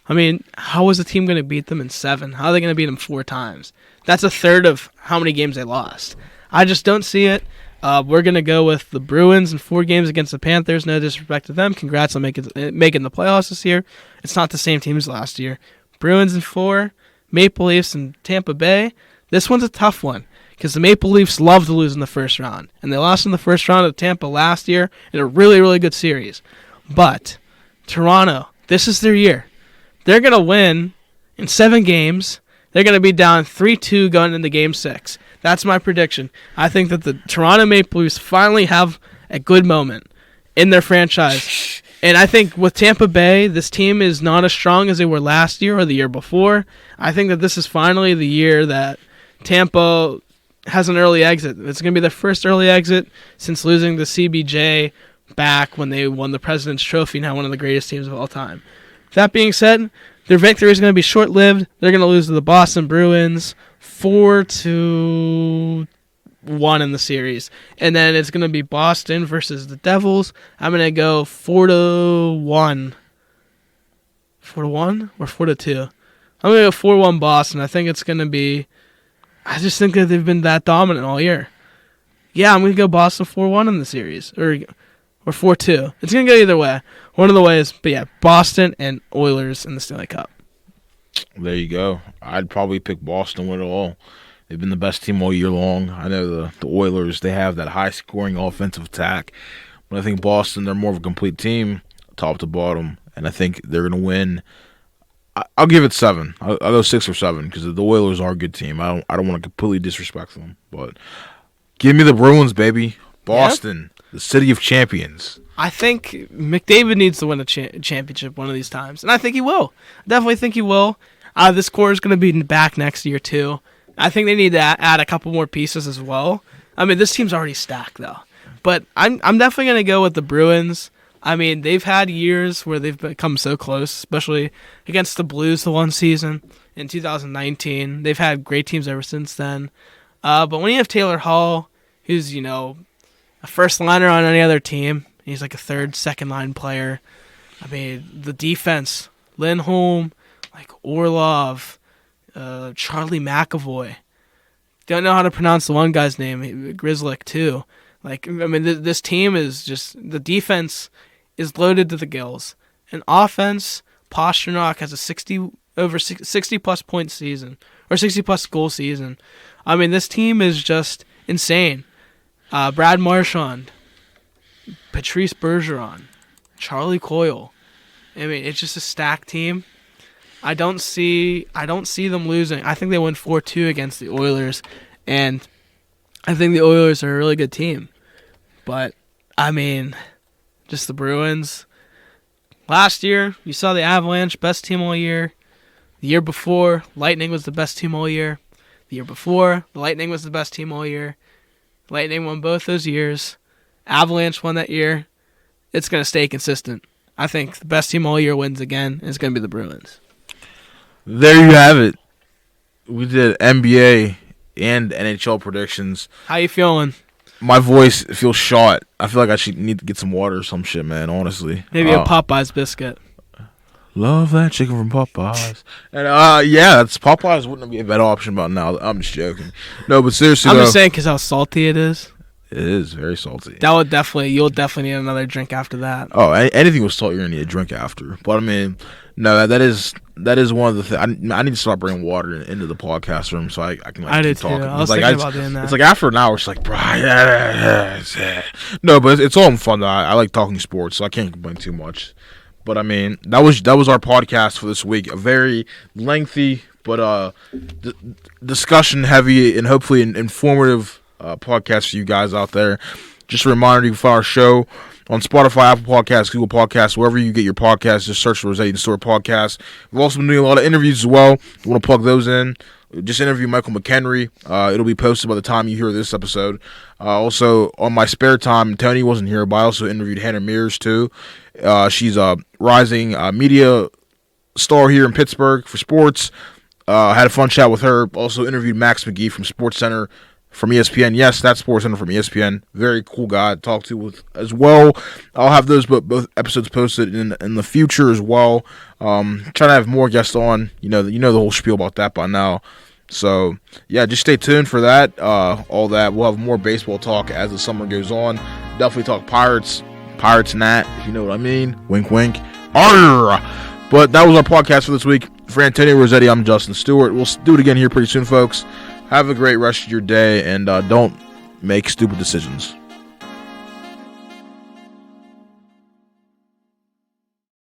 I mean, how is the team going to beat them in 7? How are they going to beat them 4 times? That's a third of how many games they lost. I just don't see it. We're going to go with the Bruins in 4 games against the Panthers. No disrespect to them. Congrats on making the playoffs this year. It's not the same team as last year. Bruins in 4, Maple Leafs and Tampa Bay. This one's a tough one because the Maple Leafs love to lose in the first round. And they lost in the first round of Tampa last year in a really, really good series. But Toronto, this is their year. They're going to win in 7 games. They're going to be down 3-2 going into Game 6. That's my prediction. I think that the Toronto Maple Leafs finally have a good moment in their franchise. And I think with Tampa Bay, this team is not as strong as they were last year or the year before. I think that this is finally the year that Tampa has an early exit. It's going to be their first early exit since losing the CBJ back when they won the President's Trophy and had one of the greatest teams of all time. That being said, their victory is going to be short-lived. They're going to lose to the Boston Bruins 4-1 in the series. And then it's going to be Boston versus the Devils. I'm going to go 4-1. 4-1 or 4-2? I'm going to go 4-1 Boston. I think it's going to be... I just think that they've been that dominant all year. Yeah, I'm going to go Boston 4-1 in the series. Or 4-2. It's going to go either way. One of the ways. But yeah, Boston and Oilers in the Stanley Cup. There you go. I'd probably pick Boston with it all. They've been the best team all year long. I know the Oilers, they have that high-scoring offensive attack. But I think Boston, they're more of a complete team, top to bottom. And I think they're going to win. I'll give it 7. I'll go 6 or 7 because the Oilers are a good team. I don't want to completely disrespect them. But give me the Bruins, baby. Boston, the city of champions. I think McDavid needs to win a championship one of these times, and I think he will. I definitely think he will. This core is going to be back next year, too. I think they need to add a couple more pieces as well. I mean, this team's already stacked, though. But I'm definitely going to go with the Bruins. I mean, they've had years where they've become so close, especially against the Blues the one season in 2019. They've had great teams ever since then. But when you have Taylor Hall, who's, a first liner on any other team, he's like a third, second line player. I mean, the defense, Lindholm, like Orlov, Charlie McAvoy. Don't know how to pronounce the one guy's name, Grzelcyk too. Like, I mean, this team is just, the defense is loaded to the gills. And offense, Pastrnak has a over 60 plus point season, or 60 plus goal season. I mean, this team is just insane. Brad Marchand, Patrice Bergeron, Charlie Coyle. I mean, it's just a stacked team. I don't see them losing. I think they win 4-2 against the Oilers, and I think the Oilers are a really good team. But, I mean, just the Bruins. Last year, you saw the Avalanche, best team all year. The year before, Lightning was the best team all year. The year before, the Lightning was the best team all year. Lightning won both those years. Avalanche won that year. It's going to stay consistent. I think the best team all year wins again, and it's going to be the Bruins. There you have it. We did NBA and NHL predictions. How you feeling? My voice feels shot. I feel like I should need to get some water or some shit, man, honestly. Maybe a Popeyes biscuit. Love that chicken from Popeyes. And, that's Popeyes wouldn't be a better option about now. I'm just joking. No, but seriously, I'm just saying because how salty it is. It is very salty. You'll definitely need another drink after that. Oh, anything with salt, you're going to need a drink after. But, I mean, no, that is one of the things. I need to start bringing water into the podcast room so I can keep talking. I was thinking about doing that. It's like after an hour, it's like, bro, no, but it's all in fun, though. I like talking sports, so I can't complain too much. But, I mean, that was our podcast for this week. A very lengthy but discussion-heavy and hopefully informative podcast for you guys out there. Just a reminder, you can follow our show on Spotify, Apple Podcasts, Google Podcasts, wherever you get your podcasts. Just search for Rossetti and Stewart Podcast. We've also been doing a lot of interviews as well. You want to plug those in? Just interview Michael McHenry. It'll be posted by the time you hear this episode. Also, on my spare time, Tony wasn't here, but I also interviewed Hannah Mears, too. She's a rising media star here in Pittsburgh for sports. Had a fun chat with her. Also interviewed Max McGee from SportsCenter from ESPN. Yes, that's SportsCenter from ESPN. Very cool guy to talk to with as well. I'll have those both episodes posted in the future as well. Trying to have more guests on. You know the whole spiel about that by now. So yeah, just stay tuned for that. All that. We'll have more baseball talk as the summer goes on. Definitely talk Pirates and that, if you know what I mean. Wink, wink. Arr! But that was our podcast for this week. For Antonio Rossetti, I'm Justin Stewart. We'll do it again here pretty soon, folks. Have a great rest of your day, and don't make stupid decisions.